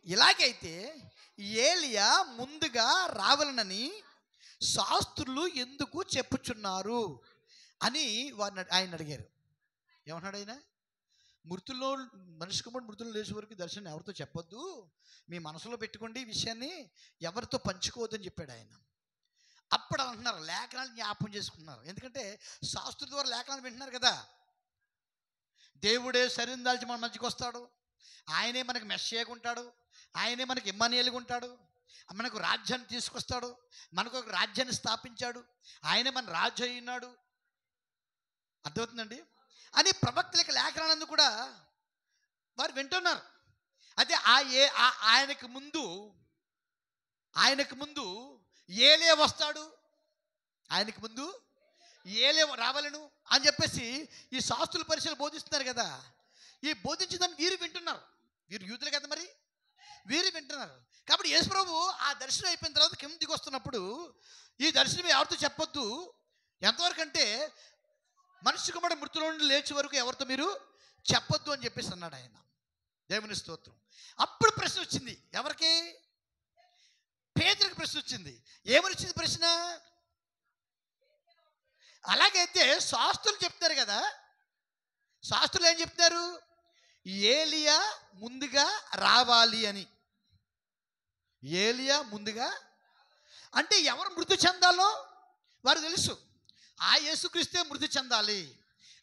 ఇలాగైతే ఏలియా ముందుగా రావాలనని శాస్త్రులు ఎందుకు చెప్పుచున్నారు అని ఆయన అడిగారు. ఏమన్నాడు ఆయన? మనిషి కుమారుడు మృతుల్లో లేచే వరకు దర్శనం ఎవరితో చెప్పొద్దు, మీ మనసులో పెట్టుకోండి, ఈ విషయాన్ని ఎవరితో పంచుకోవద్దని చెప్పాడు ఆయన. అప్పుడు అంటున్నారు, లేఖనాలు జ్ఞాపకం చేసుకుంటున్నారు. ఎందుకంటే శాస్త్రుల ద్వారా లేఖనాలు వింటున్నారు కదా. దేవుడే శరీరం దాల్చి మన మధ్యకి వస్తాడు, ఆయనే మనకు మెస్సియాగా ఉంటాడు, ఆయనే మనకు ఇమ్మానుయేలుగా ఉంటాడు, మనకు రాజ్యాన్ని తీసుకొస్తాడు, మనకు ఒక రాజ్యాన్ని స్థాపించాడు, ఆయనే మన రాజు అయినాడు. అర్థమవుతుందండి అని ప్రవక్తలకు లేఖనాలను కూడా వారు వింటున్నారు. అయితే ఆయనకు ముందు ఏలే వస్తాడు, ఆయనకు ముందు ఏలే రావాలను అని చెప్పేసి ఈ శాస్త్రుల పరిచయాలు బోధిస్తున్నారు కదా. ఈ బోధించిందని వీరు వింటున్నారు. వీరు యూదులు కదా, మరి వీరు వింటున్నారు. కాబట్టి యేసు ప్రభు ఆ దర్శనం అయిపోయిన తర్వాత కిందికి వస్తున్నప్పుడు ఈ దర్శనం ఎవరితో చెప్పొద్దు. ఎంతవరకు అంటే మనిషి కుమారుడు మృతుల నుండి లేచే వరకు ఎవరితో మీరు చెప్పొద్దు అని చెప్పేసి అన్నాడు ఆయన. దేవుని స్తోత్రం. అప్పుడు ప్రశ్న వచ్చింది. ఎవరికి? పేతురుకి ప్రశ్న వచ్చింది. ఏమని వచ్చింది ప్రశ్న? అలాగైతే శాస్త్రులు చెప్తారు కదా, శాస్త్రులు ఏం చెప్తారు? ఏలియా ముందుగా రావాలి అని. ఏలియా ముందుగా అంటే ఎవరు మృతి చెందాలో వారు తెలుసు. ఆ యేసుక్రీస్తే మృతి చెందాలి.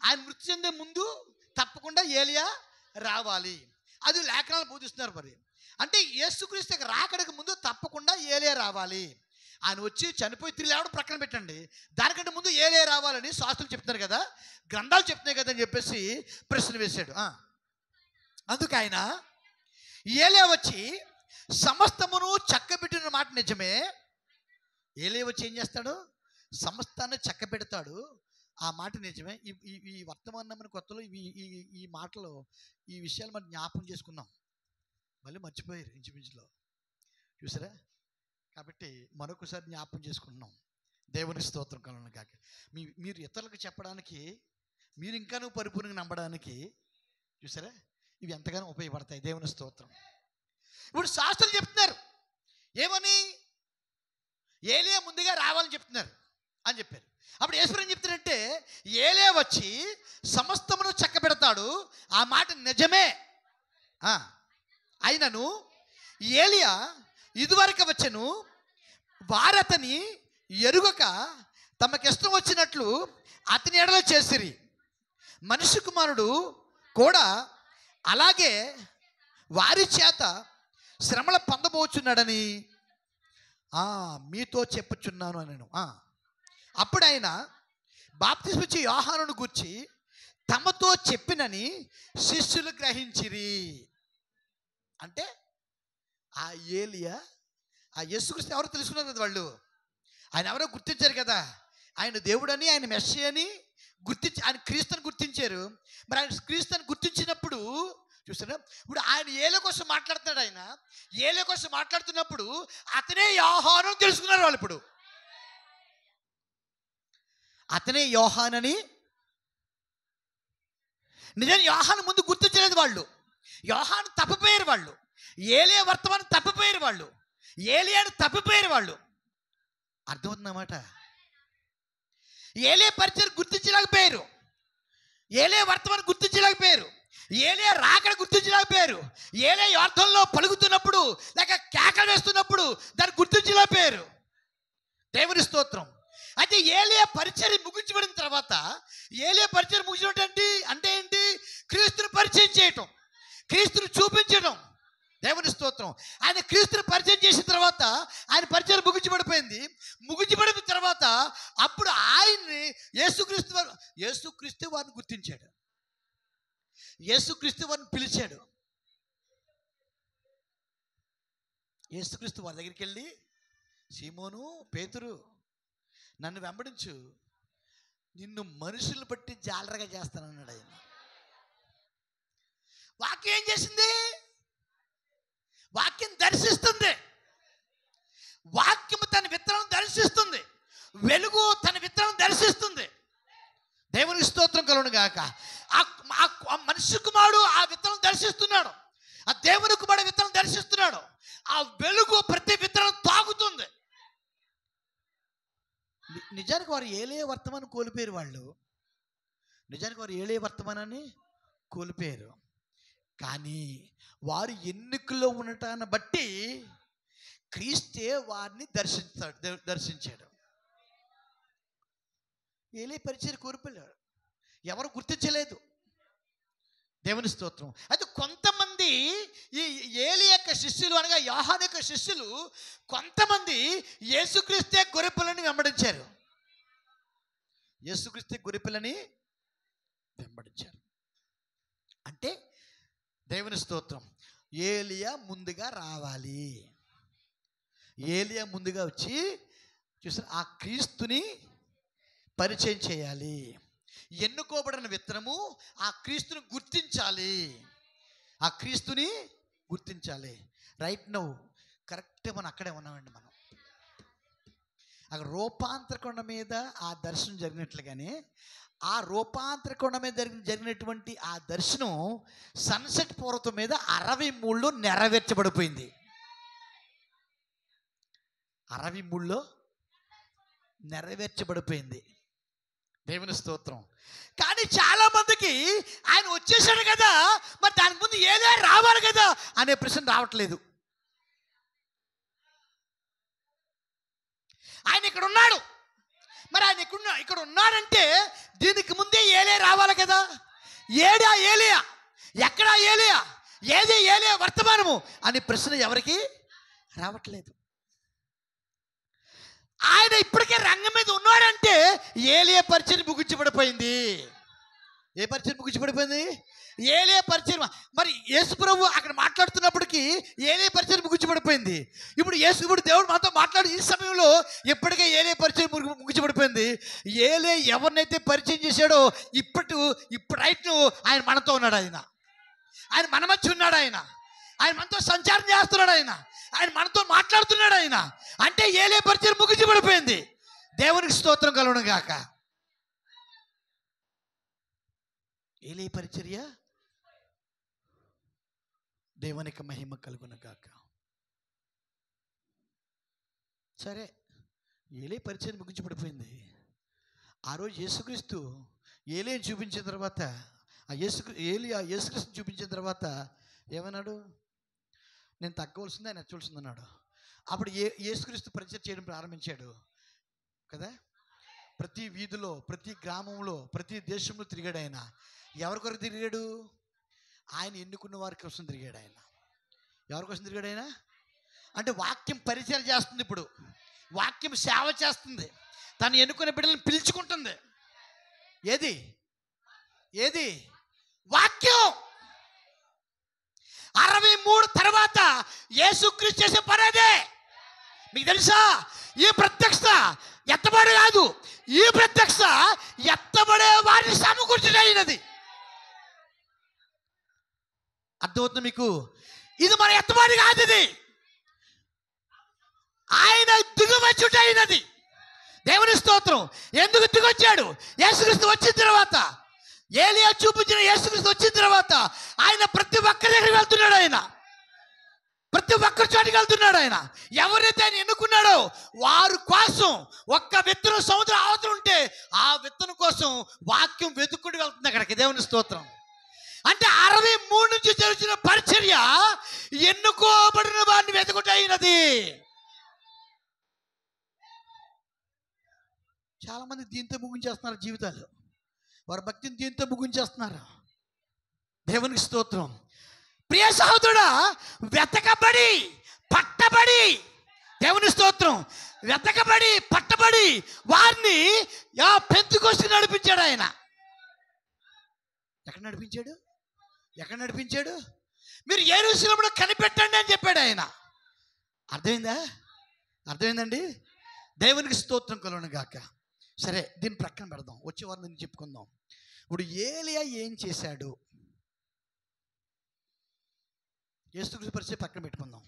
ఆయన మృతి చెందే ముందు తప్పకుండా ఏలియా రావాలి. అది లేఖనాలు బోధిస్తున్నారు. మరి అంటే యేసుక్రీస్తు రాకడికి ముందు తప్పకుండా ఏలియా రావాలి. ఆయన వచ్చి చనిపోయి తిరిగి లేవడం ప్రక్కన పెట్టండి, దానికంటే ముందు ఏలియా రావాలని శాస్త్రులు చెప్తున్నారు కదా, గ్రంథాలు చెప్తున్నాయి కదా అని చెప్పేసి ప్రశ్న వేశాడు. అందుకు ఆయన ఏలియా వచ్చి సమస్తమును చక్కబెట్టిన మాట నిజమే. ఏలియా వచ్చి ఏం చేస్తాడు? సమస్తాన్ని చక్కబెడతాడు. ఆ మాట నిజమే. ఈ వర్తమానం కొత్తలో ఈ మాటలు, ఈ విషయాలు మనం జ్ఞాపకం చేసుకున్నాం, మళ్ళీ మర్చిపోయారు ఇంచుమించులో, చూసారా? కాబట్టి మరొకసారి జ్ఞాపకం చేసుకుంటున్నాం. దేవుని స్తోత్రం కలుగును గాక. మీరు ఇతరులకు చెప్పడానికి, మీరు ఇంకాను పరిపూర్ణంగా నమ్మడానికి, చూసారా, ఇవి ఎంతగానో ఉపయోగపడతాయి. దేవుని స్తోత్రం. ఇప్పుడు శాస్త్రులు చెప్తున్నారు ఏమని? ఏలియా ముందుగా రావాలని చెప్తున్నారు అని చెప్పారు. అప్పుడు యేసు ఏం చెప్తారంటే ఏలియా వచ్చి సమస్తమును చక్కబెడతాడు. ఆ మాట నిజమే. అయినను ఏలియా ఇదివరకు వచ్చెను, వారతని ఎరుగక తమకిష్టం వచ్చినట్లు అతని ఎడల చేసిరి. మనిషి కుమారుడు కూడా అలాగే వారి చేత శ్రమల పొందబోచున్నాడని మీతో చెప్పుచున్నాను అని. అప్పుడు ఆయన బాప్తిస్మ ఇచ్చే యోహానును గూర్చి తమతో చెప్పినని శిష్యులు గ్రహించిరి. అంటే ఆ ఏలియా, ఆ యేసుక్రీస్తు ఎవరో తెలుసుకున్నారు కదా వాళ్ళు. ఆయన ఎవరో గుర్తించారు కదా, ఆయన దేవుడని, ఆయన మెస్సియా అని గుర్తించి, ఆయన క్రీస్తుని గుర్తించారు. మరి ఆయన క్రీస్తుని గుర్తించినప్పుడు చూసారా, ఇప్పుడు ఆయన ఏలియా కోసం మాట్లాడుతున్నాడు. ఆయన ఏలియా కోసం మాట్లాడుతున్నప్పుడు అతనే యోహాను తెలుసుకున్నారు వాళ్ళు. ఇప్పుడు అతనే యోహానని. నిజం యోహాను ముందు గుర్తించలేదు వాళ్ళు. యోహాను తప్పిపోయారు వాళ్ళు. ఏలియా వర్తమానం తప్పిపోయారు వాళ్ళు. ఏలియాను తప్పిపోయారు వాళ్ళు. అర్థమవుతుందన్నమాట. ఏలియా పరిచయం గుర్తించలేకపోయారు. ఏలియా వర్తమానం గుర్తించలేకపోయారు. ఏలియా రాకడ గుర్తించలేకపోయారు. ఏలియా యోర్దానులో పలుకుతున్నప్పుడు లేక కేకలు వేస్తున్నప్పుడు దాన్ని గుర్తించలేకపోయారు. దేవుని స్తోత్రం. అయితే ఏలియా పరిచయం ముగించబడిన తర్వాత, ఏలియా పరిచయం ముగించడం అంటే ఏంటి? క్రీస్తుని పరిచయం చేయటం, క్రీస్తుని చూపించడం. దేవుని స్తోత్రం. ఆయన క్రీస్తుని పరిచయం చేసిన తర్వాత ఆయన పరిచయం ముగించబడిపోయింది. ముగించబడిన తర్వాత అప్పుడు ఆయన్ని యేసుక్రీస్తు వారిని గుర్తించాడు. యేసుక్రీస్తు వారిని పిలిచాడు. యేసుక్రీస్తు వారి దగ్గరికి వెళ్ళి, సీమోను, పేతురు, నన్ను వెంబడించు, నిన్ను మనుషులు బట్టి జాలరగా చేస్తానన్నాడు ఆయన. వాక్యం ఏం చేసింది? వాక్యం దర్శిస్తుంది. వాక్యము తన విత్తనం దర్శిస్తుంది. వెలుగు తన విత్తనం దర్శిస్తుంది. దేవునికి స్తోత్రం కలుగును గాక. ఆ మనిషి కుమారుడు ఆ విత్తనం దర్శిస్తున్నాడు. ఆ దేవుని కుమారుడు విత్తనం దర్శిస్తున్నాడు. ఆ వెలుగు ప్రతి విత్తనం తాగుతుంది. నిజానికి వారు ఏలే వర్తమానం కోల్పోయారు. వాళ్ళు నిజానికి వారు ఏలే వర్తమానాన్ని కోల్పోయారు. కానీ వారు ఎన్నికల్లో ఉండటాన్ని బట్టి క్రీస్తే వారిని దర్శించాడు. ఏలే పరిచయం కోల్పోయాడు. ఎవరు గుర్తించలేదు. దేవుని స్తోత్రం. అయితే కొంతమంది ఈ ఏలి యొక్క శిష్యులు అనగా యోహాను యొక్క శిష్యులు కొంతమంది యేసుక్రీస్తే గొర్రెపిల్లని వెంబడించారు. యేసుక్రీస్తే గొర్రెపిల్లని వెంబడించారు. అంటే దేవుని స్తోత్రం, ఏలియా ముందుగా రావాలి. ఏలియా ముందుగా వచ్చి చూసారు ఆ క్రీస్తుని పరిచయం చేయాలి. ఎన్నుకోబడిన విత్తనము ఆ క్రీస్తుని గుర్తించాలి. ఆ క్రీస్తుని గుర్తించాలి. రైట్ నౌ కరెక్ట్ మనం అక్కడే ఉన్నామండి. మనం అక్కడ రూపాంతర కొండ మీద ఆ దర్శనం జరిగినట్లుగానే ఆ రూపాంతర కొండ మీద జరిగినటువంటి ఆ దర్శనం సన్సెట్ పర్వతం మీద 63లో నెరవేర్చబడిపోయింది. 63లో నెరవేర్చబడిపోయింది. దేవుని స్తోత్రం. కానీ చాలా మందికి ఆయన వచ్చేసాడు కదా, మరి దానికి ముందు ఏదో రావాలి కదా అనే ప్రశ్న రావట్లేదు. ఆయన ఇక్కడ ఉన్నాడు, మరి ఆయన ఇక్కడ ఉన్నాడంటే దీనికి ముందే ఏలే రావాలి కదా. ఏడా ఏలియా, ఎక్కడా ఏలియా, ఏది ఏలియా వర్తమానము అనే ప్రశ్న ఎవరికి రావట్లేదు. ఆయన ఇప్పటికే రంగం మీద ఉన్నాడంటే ఏలియా పరిచయం ముగించబడిపోయింది. ఏ పరిచయం ముగించబడిపోయింది? ఏలియా పరిచయం. మరి యేసు ప్రభు అక్కడ మాట్లాడుతున్నప్పటికీ ఏలియా పరిచయం ముగించబడిపోయింది. ఇప్పుడు దేవుడు మనతో మాట్లాడు ఈ సమయంలో ఇప్పటికే ఏలియా పరిచయం ముగించబడిపోయింది. ఏలియా ఎవరినైతే పరిచయం చేశాడో ఇప్పుడు రైట్ ఆయన మనతో ఉన్నాడు. ఆయన మన మధ్య ఉన్నాడు. ఆయన మనతో సంచారం చేస్తున్నాడు. ఆయన మనతో మాట్లాడుతున్నాడు. అంటే ఏలియా పరిచయం ముగించబడిపోయింది. దేవునికి స్తోత్రం కలుగును గాక. ఏలియా పరిచర్య దేవునికి మహిమ కలుగును గాక. సరే, ఏలియా పరిచయం ముగించబడిపోయింది. ఆ రోజు యేసుక్రీస్తు ఏలియాని చూపించిన తర్వాత యేసుక్రీస్తుని చూపించిన తర్వాత ఏమన్నాడు? నేను తగ్గవలసింది, ఆయన ఎచ్చవలసింది అన్నాడు. అప్పుడు యేసుక్రీస్తు పరిచయం చేయడం ప్రారంభించాడు కదా. ప్రతి వీధిలో, ప్రతి గ్రామంలో, ప్రతి దేశంలో తిరిగాడు. ఆయన ఎవరి కొరకు తిరిగాడు? ఆయన ఎన్నుకున్న వారి కోసం తిరిగాడు. ఆయన ఎవరి కోసం తిరిగాడు? ఆయన అంటే వాక్యం పరిచయం చేస్తుంది. ఇప్పుడు వాక్యం సేవ చేస్తుంది. తను ఎన్నుకున్న బిడ్డలను పిలుచుకుంటుంది. ఏది వాక్యం. 63 తర్వాత యేసుక్రీస్తు చేసే పని అదే. మీకు తెలుసా? ఈ ప్రత్యక్ష ఎత్తబడి కాదు, ఈ ప్రత్యక్ష ఎత్తబడే వారిని సమకూర్చుడైనది. అర్థమవుతుంది మీకు? ఇది మన ఎత్తబడి కాదు, ఇది ఆయన దిగువచ్చుటైనది. దేవుని స్తోత్రం. ఎందుకు దిగొచ్చాడు? యేసుక్రీస్తు వచ్చిన తర్వాత, ఏలియా చూపించిన యేసుక్రీస్తు వచ్చిన తర్వాత ఆయన ప్రతి ఒక్కరి దగ్గరికి వెళ్తున్నాడు. ఆయన ప్రతి ఒక్కరి చోటికి వెళ్తున్నాడు. ఆయన ఎవరైతే ఆయన ఎన్నుకున్నాడో వారి కోసం ఒక్క విత్తనం సముద్రం అవతల ఉంటే ఆ విత్తనం కోసం వాక్యం వెతుక్కుంటూ వెళ్తుంది అక్కడికి. దేవుని స్తోత్రం. అంటే 63 నుంచి జరిచిన పరిచర్య ఎన్నుకోబడిన వారిని వెతుకుట అయినది. చాలా మంది దీంతో ముగించేస్తున్నారు జీవితాలు. వారి భక్తిని దీంతో ముగించేస్తున్నారు. దేవునికి స్తోత్రం. ప్రియ సహోదరుడా, వెతకబడి పట్టబడి, దేవుని స్తోత్రం, వెతకబడి పట్టబడి వారిని పెంతెకోస్తుకు నడిపించాడు ఆయన. ఎక్కడ నడిపించాడు? ఎక్కడ నడిపించాడు? మీరు యెరూషలేములో కనిపెట్టండి అని చెప్పాడు ఆయన. అర్థమైందా? అర్థమైందండి? దేవునికి స్తోత్రం కలుగును గాక. సరే, దీన్ని ప్రక్కన పెడదాం, వచ్చే వారం దీన్ని చెప్పుకుందాం. ఇప్పుడు ఏలియా ఏం చేశాడు? యేసుక్రీస్తు పరిచయం పక్కన పెట్టుకుందాం.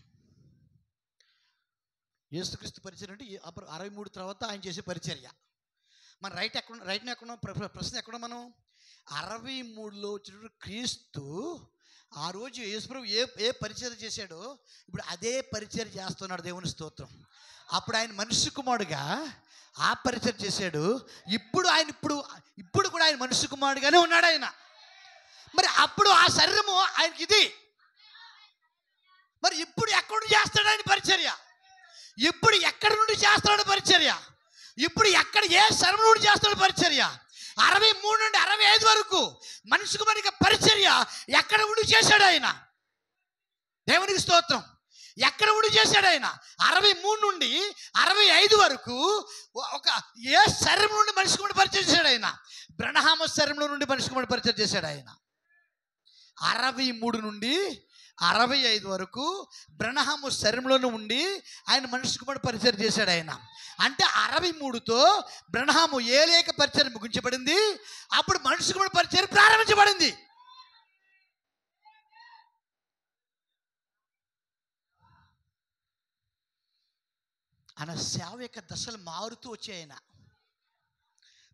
యేసుక్రీస్తు పరిచయం అంటే 63 తర్వాత ఆయన చేసే పరిచర్య. మన రైట్ని ఎక్కడ ప్రశ్న ఎక్కడ మనం 63లో వచ్చిన క్రీస్తు ఆ రోజు యేసుప్రభు ఏ పరిచర్య చేశాడో ఇప్పుడు అదే పరిచర్య చేస్తున్నాడు. దేవుని స్తోత్రం. అప్పుడు ఆయన మనుష్య కుమారుడుగా ఆ పరిచర్య చేశాడు. ఇప్పుడు కూడా ఆయన మనుష్య కుమారుడుగానే ఉన్నాడు ఆయన. మరి అప్పుడు ఆ శరీరము ఆయనకి ఇది. మరి ఇప్పుడు ఎక్కడ నుండి చేస్తాడు ఆయన పరిచర్య? ఇప్పుడు ఎక్కడి నుండి చేస్తాడు పరిచర్య? ఇప్పుడు ఏ శరీరం నుండి చేస్తాడు పరిచర్య? 63 నుండి 65 వరకు మనిషికి మనకి పరిచర్య ఎక్కడ ఉండి చేశాడు ఆయన? దేవునికి స్తోత్రం. ఎక్కడ ఉండి చేశాడు ఆయన? 63 నుండి 65 వరకు ఏ శరీరం నుండి మనిషికి మన పరిచయం చేశాడు ఆయన? బ్రహ్మ శరీరంలో నుండి మనిషికి మన పరిచయం చేశాడు ఆయన. 63 నుండి 65 వరకు బ్రహ్మ శరీరంలోనే ఉండి ఆయన మనిషికి మన పరిచయం చేశాడు ఆయన. అంటే 63తో బ్రహ్మ ఏలియా పరిచయం ముగించబడింది. అప్పుడు మనిషికి మన పరిచయం ప్రారంభించబడింది. ఆయన సేవ యొక్క దశలు మారుతూ వచ్చాయి. ఆయన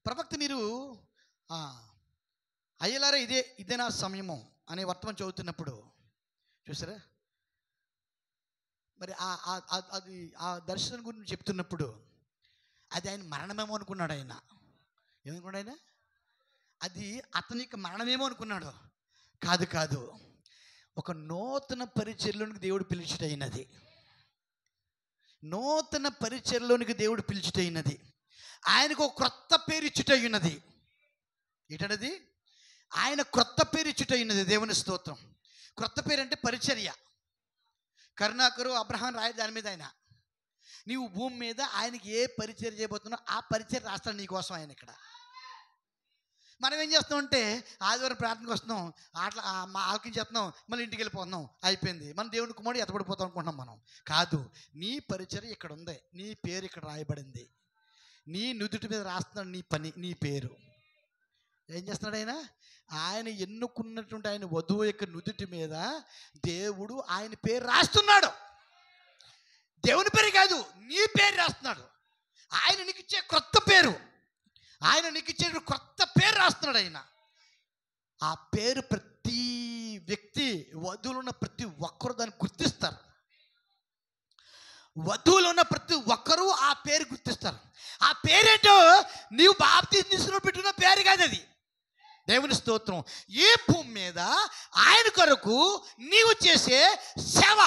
ప్రవక్త, మీరు అయ్యలారా ఇదే నా సమయము అనే వర్తమానం చదువుతున్నప్పుడు చూసారా, మరి అది ఆ దర్శనం గురించి చెప్తున్నప్పుడు అది ఆయన మరణమేమో అనుకున్నాడు. ఆయన ఏమనుకున్నాడు? ఆయన అది అతనికి మరణమేమో అనుకున్నాడు. కాదు, ఒక నూతన పరిచర్యలోనికి దేవుడు పిలిచిటైనది. నూతన పరిచర్యలోనికి దేవుడు పిలిచిటైనది. ఆయనకు ఒక క్రొత్త పేరు ఇచ్చుటైనది. ఏంటన్నది? ఆయన క్రొత్త పేరు ఇచ్చుటైనది. దేవుని స్తోత్రం. క్రొత్త పేరు అంటే పరిచర్య. కరుణాకరు అబ్రహాం రాయడు దాని మీద. ఆయన నీవు భూమి మీద ఆయనకి ఏ పరిచర్య చేయబోతున్నావు ఆ పరిచర్య రాస్తాడు నీకోసం ఆయన. ఇక్కడ మనం ఏం చేస్తామంటే ఆదివారం ప్రార్థనకు వస్తున్నాం, ఆలకించేస్తున్నాం, మళ్ళీ ఇంటికి వెళ్ళిపోతున్నాం, అయిపోయింది. మనం దేవుని కుమారుడు ఎత్తబడిపోతాం అనుకుంటున్నాం. మనం కాదు, నీ పరిచర్య ఇక్కడ ఉంది, నీ పేరు ఇక్కడ రాయబడింది, నీ నుదుటి మీద రాస్తున్నాడు నీ పని, నీ పేరు. ఏం చేస్తున్నాడు ఆయన? ఆయన ఎన్నుకున్నటువంటి ఆయన వధువు యొక్క నుదుటి మీద దేవుడు ఆయన పేరు రాస్తున్నాడు. దేవుని పేరు కాదు, నీ పేరు రాస్తున్నాడు. ఆయన నీకు ఇచ్చే క్రొత్త పేరు, ఆయన నీకు ఇచ్చే క్రొత్త పేరు రాస్తున్నాడు ఆయన. ఆ పేరు ప్రతి వ్యక్తి, వధువులు ఉన్న ప్రతి ఒక్కరు దాన్ని గుర్తిస్తారు. వధువులు ఉన్న ప్రతి ఒక్కరూ ఆ పేరు గుర్తిస్తారు. ఆ పేరేంటో నీవు బాప్తిస్మం తీసుకుని పెట్టుకున్న పేరు కాదు అది. దేవుని స్తోత్రం. ఈ భూమి మీద ఆయన కొరకు నీవు చేసే సేవ,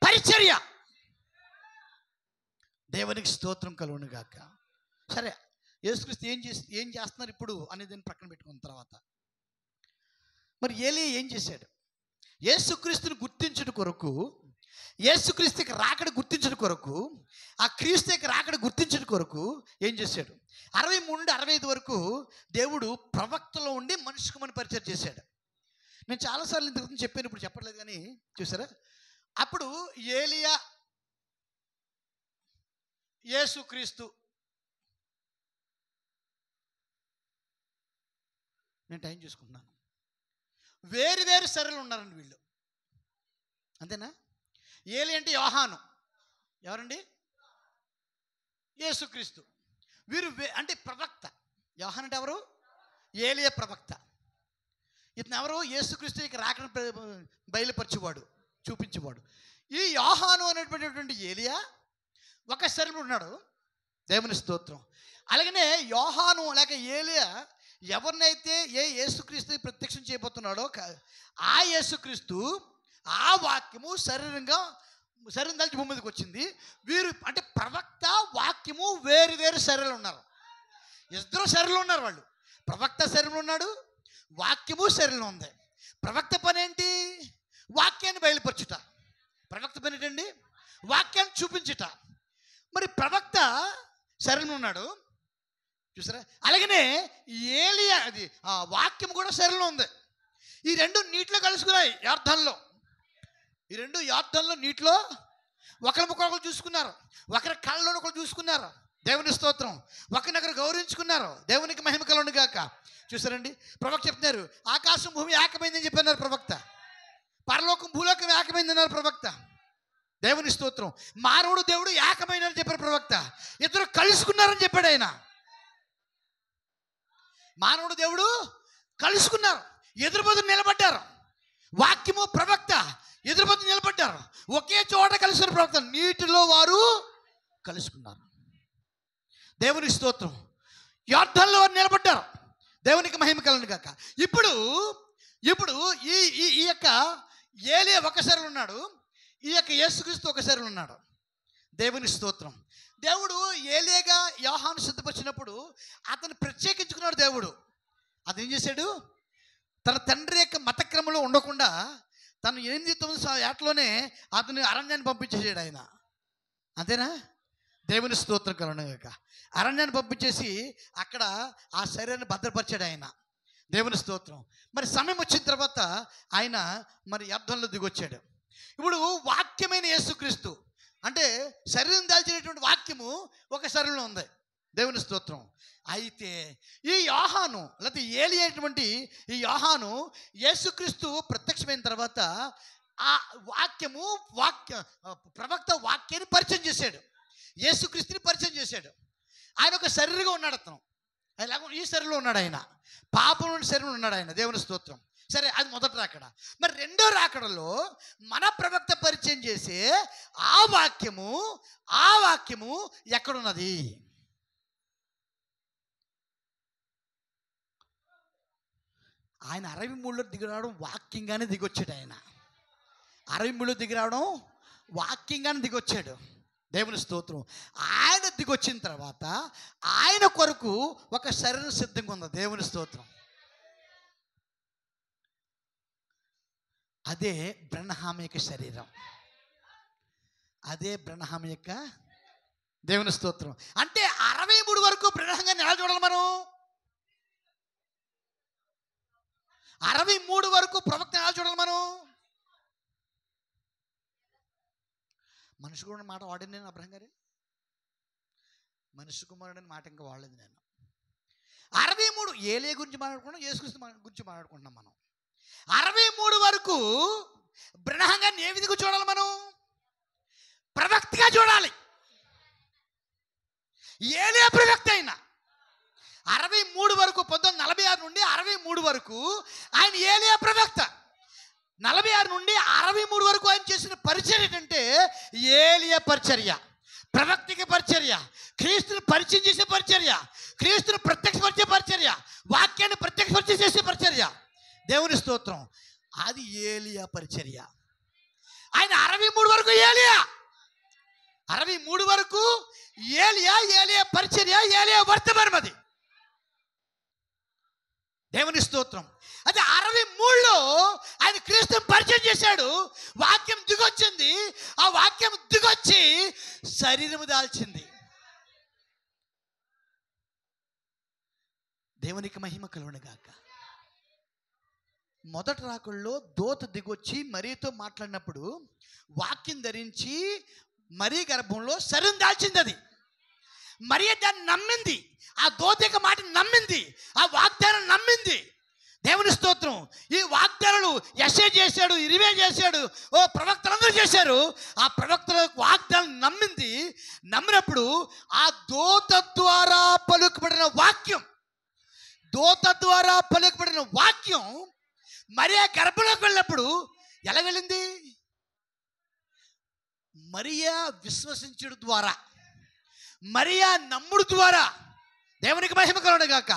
పరిచర్య. దేవునికి స్తోత్రం కలుగును గాక. సరే, యేసుక్రీస్తు ఏం చేస్తున్నారు ఇప్పుడు అనేది పక్కన పెట్టుకున్న తర్వాత, మరి ఏలియా ఏం చేశాడు? యేసుక్రీస్తుని గుర్తించడం కొరకు, యేసుక్రీస్తుకి రాకడ గుర్తించడం కొరకు, ఆ క్రీస్తు యొక్క రాకడ గుర్తించడం కొరకు ఏం చేశాడు? 63 నుండి 65 వరకు దేవుడు ప్రవక్తలో ఉండి మనిషికి మన పరిచయం చేశాడు. నేను చాలాసార్లు ఇంతకు చెప్పాను, ఇప్పుడు చెప్పట్లేదు కానీ చూసారా. అప్పుడు ఏలియా, యేసుక్రీస్తు, నేను టైం చూసుకుంటున్నాను, వేరు వేరు శరీరాలు ఉన్నారండి వీళ్ళు. అంతేనా? ఏలి అంటే యోహాను, ఎవరండి? యేసుక్రీస్తు. వీరు అంటే ప్రవక్త. యోహాను అంటే ఎవరు? ఏలియా ప్రవక్త. ఇతను ఎవరు? యేసుక్రీస్తు యొక్క రాకను బయలుపరిచేవాడు, చూపించేవాడు. ఈ యోహాను అనేటటువంటి ఏలియా ఒక శరీరంలో ఉన్నాడు. దేవుని స్తోత్రం. అలాగనే యోహాను లేక ఏలియా ఎవరినైతే యేసుక్రీస్తు ప్రత్యక్షం చేయబోతున్నాడో ఆ యేసుక్రీస్తు, ఆ వాక్యము శరీరం దాల్చి భూమి మీదకి వచ్చింది. వీరు అంటే ప్రవక్త, వాక్యము వేరు వేరు శరీరాలు ఉన్నారు. ఇద్దరు శరీరంలో ఉన్నారు. వాళ్ళు ప్రవక్త శరీరంలో ఉన్నాడు, వాక్యము శరీరంలో ఉంది. ప్రవక్త పని ఏంటి? వాక్యాన్ని బయలుపరచుట. ప్రవక్త పని ఏంటండి? వాక్యాన్ని చూపించుట. మరి ప్రవక్త శరీరంలో ఉన్నాడు, చూసారా? అలాగనే ఏలియా అది ఆ వాక్యం కూడా శరీరంలో ఉంది. ఈ రెండు నీటిలో కలుసుకున్నాయి. యార్దాన్లో ఈ రెండు యార్దాన్లో నీటిలో ఒకరికొకరు చూసుకున్నారు. ఒకరి కళ్ళలో ఒకరు చూసుకున్నారు. దేవుని స్తోత్రం. ఒకరినొకరు గౌరవించుకున్నారు. దేవునికి మహిమ కలుగును గాక. చూసారండి, ప్రవక్త చెప్తున్నారు ఆకాశం భూమి ఏకమైందని చెప్పన్నారు ప్రవక్త. పరలోకం భూలోకం ఏకమైంది అన్నారు ప్రవక్త. దేవుని స్తోత్రం. మానవుడు దేవుడు ఏకమైనని చెప్పారు ప్రవక్త. ఇద్దరు కలుసుకున్నారని చెప్పాడు ఆయన. మానవుడు దేవుడు కలుసుకున్నారు, ఎదురుబదులు నిలబడ్డారు. వాక్యము ప్రవక్త ఎదురుబదులు నిలబడ్డారు. ఒకే చోట కలుసుకున్న ప్రవక్త నీటిలో వారు కలుసుకున్నారు. దేవుని స్తోత్రం. యోర్దానులో వారు నిలబడ్డారు. దేవునికి మహిమ కలుగును గాక. ఇప్పుడు ఈ యొక్క ఏలియా ఒక శరీరంలో ఉన్నాడు, ఈ యొక్క యేసుక్రీస్తు ఒక శరీరంలో ఉన్నాడు. దేవుని స్తోత్రం. దేవుడు ఏలియాగా యోహాను సిద్ధపరిచినప్పుడు అతను ప్రత్యేకించుకున్నాడు. దేవుడు అతను ఏం చేశాడు? తన తండ్రి యొక్క మతక్రమంలో ఉండకుండా తను 8-9 ఏటలోనే అతను అరణ్యాన్ని పంపించేసాడు ఆయన. అంతేనా? దేవుని స్తోత్రం కలుగును గాక. అరణ్యాన్ని పంపించేసి అక్కడ ఆ శరీరాన్ని భద్రపరిచాడు ఆయన. దేవుని స్తోత్రం. మరి సమయం వచ్చిన తర్వాత ఆయన మరి యుద్ధంలో దిగొచ్చాడు. ఇప్పుడు వాక్యమైన యేసుక్రీస్తు అంటే శరీరం దాల్చినటువంటి వాక్యము ఒక శరీరంలో ఉంది. దేవుని స్తోత్రం. అయితే ఈ యోహాను లేకపోతే ఏలియా అయినటువంటి ఈ యోహాను యేసుక్రీస్తు ప్రత్యక్షమైన తర్వాత ఆ ప్రవక్త వాక్యాన్ని పరిచయం చేశాడు. యేసుక్రీస్తుని పరిచయం చేశాడు. ఆయన ఒక శరీరంగా ఉన్నాడు. అతను ఈ శరీరంలో ఉన్నాడు. ఆయన పాపం శరీరంలో ఉన్నాడు ఆయన. దేవుని స్తోత్రం. సరే, అది మొదటి రాకడ. మరి రెండో రాకడలో మన ప్రవక్త పరిచయం చేసే ఆ వాక్యము ఎక్కడున్నది? ఆయన 63లో దిగిరావడం వాక్యంగానే దిగొచ్చాడు. ఆయన 63లో దిగిరావడం వాక్యంగానే దిగొచ్చాడు. దేవుని స్తోత్రం. ఆయన దిగొచ్చిన తర్వాత ఆయన కొరకు ఒక శరీరం సిద్ధంగా ఉంది. దేవుని స్తోత్రం. అదే బ్రహ్మ యొక్క శరీరం. అదే బ్రహ్మ యొక్క దేవుని స్తోత్రం. అంటే 63 వరకు బ్రహ్మంగా ఎలా చూడాలి మనం? 63 వరకు ప్రవక్త ఎలా చూడాలి మనం? మనిషి కూడా మాట వాడింది నేను. అబ్రహం గారి మనిషి కుమారుడని మాట ఇంకా వాడలేదు నేను. 63 ఏలియా గురించి మాట్లాడుకున్నాం, యేసుక్రీస్తు గురించి మాట్లాడుకుంటున్నాం మనం. 63 వరకు బ్రహ్మంగా ఏ విధిగా చూడాలి మనం? ప్రవక్తగా చూడాలి. ఏలియా ప్రవక్త అయినా 63 వరకు 1946 నుండి 63 వరకు ఆయన ఏలియా ప్రవక్త. 46 నుండి 63 వరకు ఆయన చేసిన పరిచర్య ఏంటంటే ఏలియా పరిచర్య, ప్రవక్తికి పరిచర్య, క్రీస్తుని పరిచయం చేసే పరిచర్య, క్రీస్తుని ప్రత్యక్షపరిచే పరిచర్య, వాక్యాన్ని ప్రత్యక్షపరిచే చేసే పరిచర్య. దేవుని స్తోత్రం. అది ఏలియా పరిచర్య. ఆయన 63 వరకు ఏలియా, 63 వరకు ఏలియా పరిచర్య, ఏలియా వర్తమానం. అది దేవుని స్తోత్రం. అదే 63లో ఆయన క్రీస్తుని పరిచయం చేశాడు. వాక్యం దిగొచ్చింది. ఆ వాక్యం దిగొచ్చి శరీరము దాల్చింది. దేవునికి మహిమ కలుగును గాక. మొదటి రాకల్లో దూత దిగొచ్చి మరియతో మాట్లాడినప్పుడు వాక్యం ధరించి మరీ గర్భంలో శరీరం దాల్చింది. అది మరియ దాన్ని నమ్మింది. ఆ దూత యొక్క మాట నమ్మింది. ఆ వాగ్దానం నమ్మింది. దేవుని స్తోత్రం. ఈ వాగ్దానాలు యెషయా చేశాడు, ఇర్మియా చేశాడు, ఓ ప్రవక్తలందరూ చేశారు. ఆ ప్రవక్తల వాగ్దానం నమ్మినప్పుడు ఆ దూత ద్వారా పలుకబడిన వాక్యం మరియా గర్భంలోకి వెళ్ళినప్పుడు ఎలా వెళ్ళింది? మరియా విశ్వసించుడు ద్వారా, మరియా నమ్ముడు ద్వారా, దేవునికి మహిమ కలుగును గాక.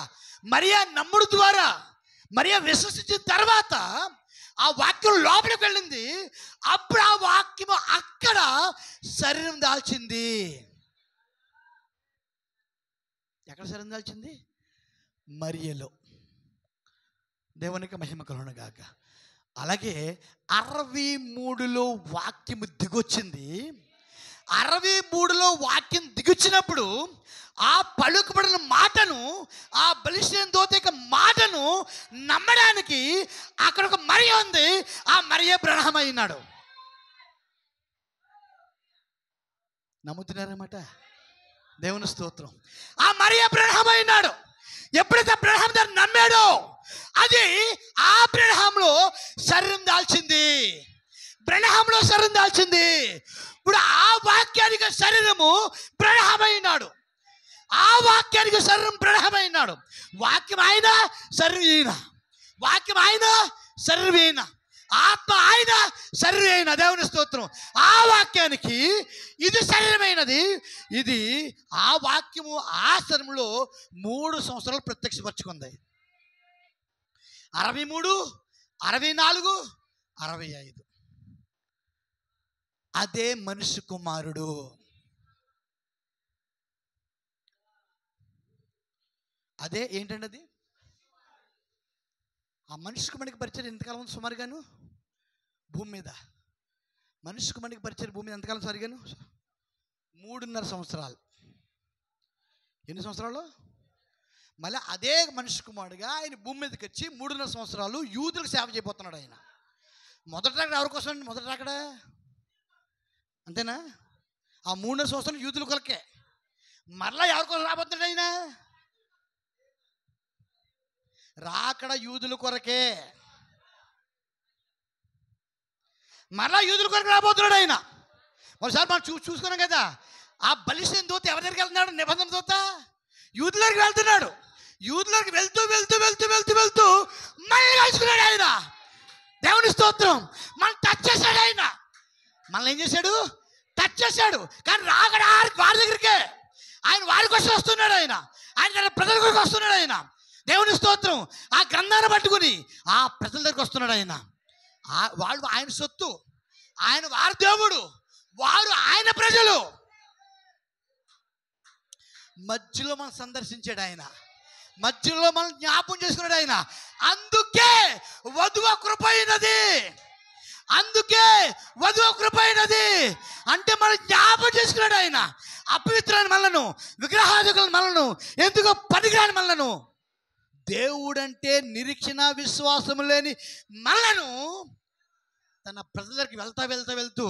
మరియా నమ్ముడు ద్వారా, మరియా విశ్వసించిన తర్వాత ఆ వాక్యం లోపలికి వెళ్ళింది. అప్పుడు ఆ వాక్యం అక్కడ శరీరం దాల్చింది. ఎక్కడ శరీరం దాల్చింది? మరియలో. దేవునికి మహిమ కలుగును గాక. అలాగే 63లో వాక్యము దిగొచ్చింది. 63లో వాక్యం దిగొచ్చినప్పుడు ఆ పలుకుబడిన మాటను, ఆ బలిష్ఠైన దూత యొక్క మాటను నమ్మడానికి అక్కడ ఒక మరియ ఉంది. ఆ మరియ బ్రహ్మ అయినాడు. నమ్ముతున్నారన్నమాట. దేవుని స్తోత్రం. ఆ మరియ బ్రహ్మ అయినాడు. ఎప్పుడైతే అబ్రహాం దాన్ని నమ్మాడో అది ఆ అబ్రహాంలో శరీరం దాల్చింది. ఇప్పుడు ఆ వాక్యానికి శరీరము బ్రహ్మైనాడు. ఆ వాక్యానికి శరీరం బ్రహ్మైనాడు. వాక్యం ఆయన, శరీరం ఈయన. వాక్యం ఆయన, శరీరం ఈయన. ఆత్మ ఆయన, శరీరం అయిన. దేవుని స్తోత్రం. ఆ వాక్యానికి ఇది శరీరమైనది. ఇది ఆ వాక్యము ఆ శరీరంలో 3 సంవత్సరాలు ప్రత్యక్షపరచుకుంది. 63, 64, 65. అదే మనిషి కుమారుడు. అదే ఏంటండి? అది ఆ మనిషి కుమారుడికి పరిచయం ఎంతకాలం ఉంది సుమారుగాను భూమి మీద? మనిషి కుమారుడికి పరిచయం భూమి మీద ఎంతకాలం సరిగాను? 3.5 సంవత్సరాలు. ఎన్ని సంవత్సరాలు? మళ్ళీ అదే మనిషి కుమారుడుగా ఆయన భూమి మీదకి వచ్చి 3.5 సంవత్సరాలు యూదులకు సేవ చేయబోతున్నాడు. ఆయన మొదటి రాకడ ఎవరి కోసం అండి? మొదటి రాకడ అంతేనా? ఆ 3.5 సంవత్సరాలు యూదుల కొరకే. మరలా ఎవరి కోసం రాబోతున్నాడు ఆయన? రాకడ యూదుల కొరకే. మరలా యూదుల కొరకు రాబోతున్నాడు ఆయన. ఒకసారి మనం చూసుకున్నాం కదా, ఆ బలిష్ఠైన దూత ఎవరి దగ్గరికి వెళ్తున్నాడు? నిబంధన దూత యూదుల దగ్గరికి వెళ్తున్నాడు. యూదులకు వెళ్తూ మళ్ళీ కలుసుకున్నాడు ఆయన. దేవుని స్తోత్రం. మనం టచ్ చేశాడు ఆయన. మనల్ని ఏం చేశాడు? టచ్ చేశాడు. కానీ రాకడ వారి దగ్గరికే. ఆయన వారి కోసం వస్తున్నాడు. ఆయన ప్రజల కొరకు వస్తున్నాడు ఆయన. దేవుని స్తోత్రం. ఆ గ్రంథాన్ని పట్టుకుని ఆ ప్రజల దగ్గరికి వస్తున్నాడు ఆయన. వాళ్ళు ఆయన సొత్తు, ఆయన వారి దేవుడు, వారు ఆయన ప్రజలు. మధ్యలో మనం సందర్శించాడు ఆయన. మధ్యలో మనం జ్ఞాపం చేసుకున్నాడు ఆయన. అందుకే వధువు కృప అయినది. అంటే మనం జ్ఞాపం చేసుకున్నాడు ఆయన. అపవిత్రాన్ని మనలను, విగ్రహాధికులను మనలను, ఎందుకో పనికిరాని మనలను, దేవుడంటే నిరీక్షణ విశ్వాసము లేని మనలను తన ప్రజలకి వెళ్తూ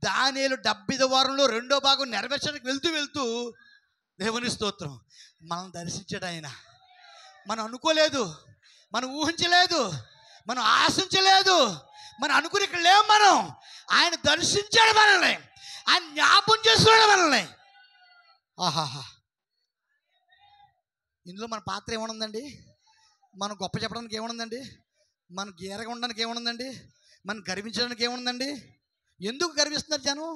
దానియేలు 70వ వారంలో 2వ భాగం నెరవేర్చడానికి వెళ్తూ దేవుని స్తోత్రం మనం దర్శించాడు ఆయన. మనం అనుకోలేదు, మనం ఊహించలేదు, మనం ఆశించలేదు, మనం అనుకుని ఇక్కడ లేవు. మనం ఆయన దర్శించాడు మనల్ని. ఆయన జ్ఞాపం చేస్తున్నాడు మనల్ని. ఆహాహా. ఇందులో మన పాత్ర ఏమనుందండి? మనం గొప్ప చెప్పడానికి ఏమనుందండి? మనం గీరగా ఉండడానికి ఏమనుందండి? మనం గర్వించడానికి ఏమనుందండి? ఎందుకు గర్విస్తున్నారు జనం?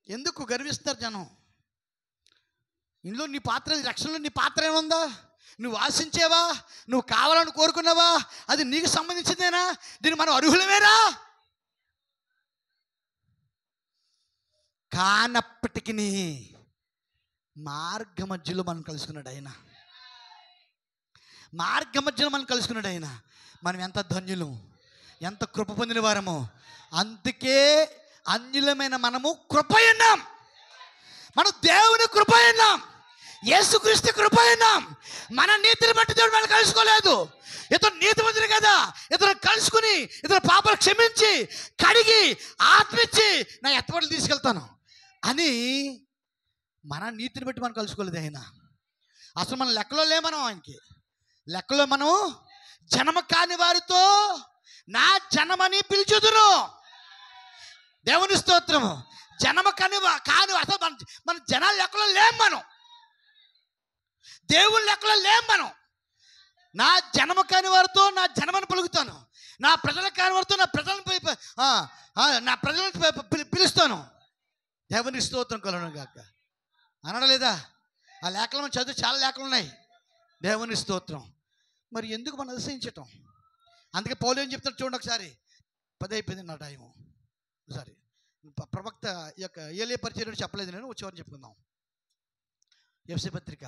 ఎందుకు గర్విస్తున్నారు జనం? ఇందులో నీ పాత్ర, రక్షణలో నీ పాత్ర ఏముందా? నువ్వు ఆశించేవా? నువ్వు కావాలని కోరుకున్నావా? అది నీకు సంబంధించిందేనా? దీన్ని మనం అర్హులమేనా? కానప్పటికీ మార్గ మధ్యలో మనం కలుసుకున్నాడు ఆయన. మనం ఎంత ధన్యులం, ఎంత కృప పొందిన వారము. అందుకే అన్యులమైన మనము కృప ఉన్నాం. మనం దేవుని కృప ఉన్నాం, యేసుక్రీస్తు కృప ఉన్నాం. మన నీతిని బట్టి దేవుడు మనం కలుసుకోలేదు. ఇతను నీతిమంతుడు కదా, ఇతను కలుసుకుని ఇతను పాపాలు క్షమించి కడిగి ఆత్మిచ్చి నా ఎత్తబడులు తీసుకెళ్తాను అని మన నీతిని బట్టి మనం కలుసుకోలేదు ఆయన. అసలు మన లెక్కలో మనం ఆయనకి లెక్కలో మనం జనము కాని వారితో నా జనమని పిలుచుదును. దేవుని స్తోత్రము. జనము కాని అసలు మన జనాల లెక్కలో మనం, దేవుని లెక్కలో మనం. నా జనము కాని వారితో నా జనమని పలుకుతాను, నా ప్రజలు కాని వారితో నా ప్రజలను పిలుస్తాను. దేవుని స్తోత్రం కలుగును గాక. అనడలేదా? ఆ లేఖలు మనం చదువు, చాలా లేఖలు ఉన్నాయి. దేవుని స్తోత్రం. మరి ఎందుకు మనం అతిశయించటం? అందుకే పౌలు ఏం చెప్తాడు చూడండి ఒకసారి. 10 అయిపోయింది నా టైము. ఒకసారి ప్రవక్త యొక్క ఏలే పరిచయం చెప్పలేదు, నేను వచ్చేవారిని చెప్పుకుందాం. ఎఫెసీ పత్రిక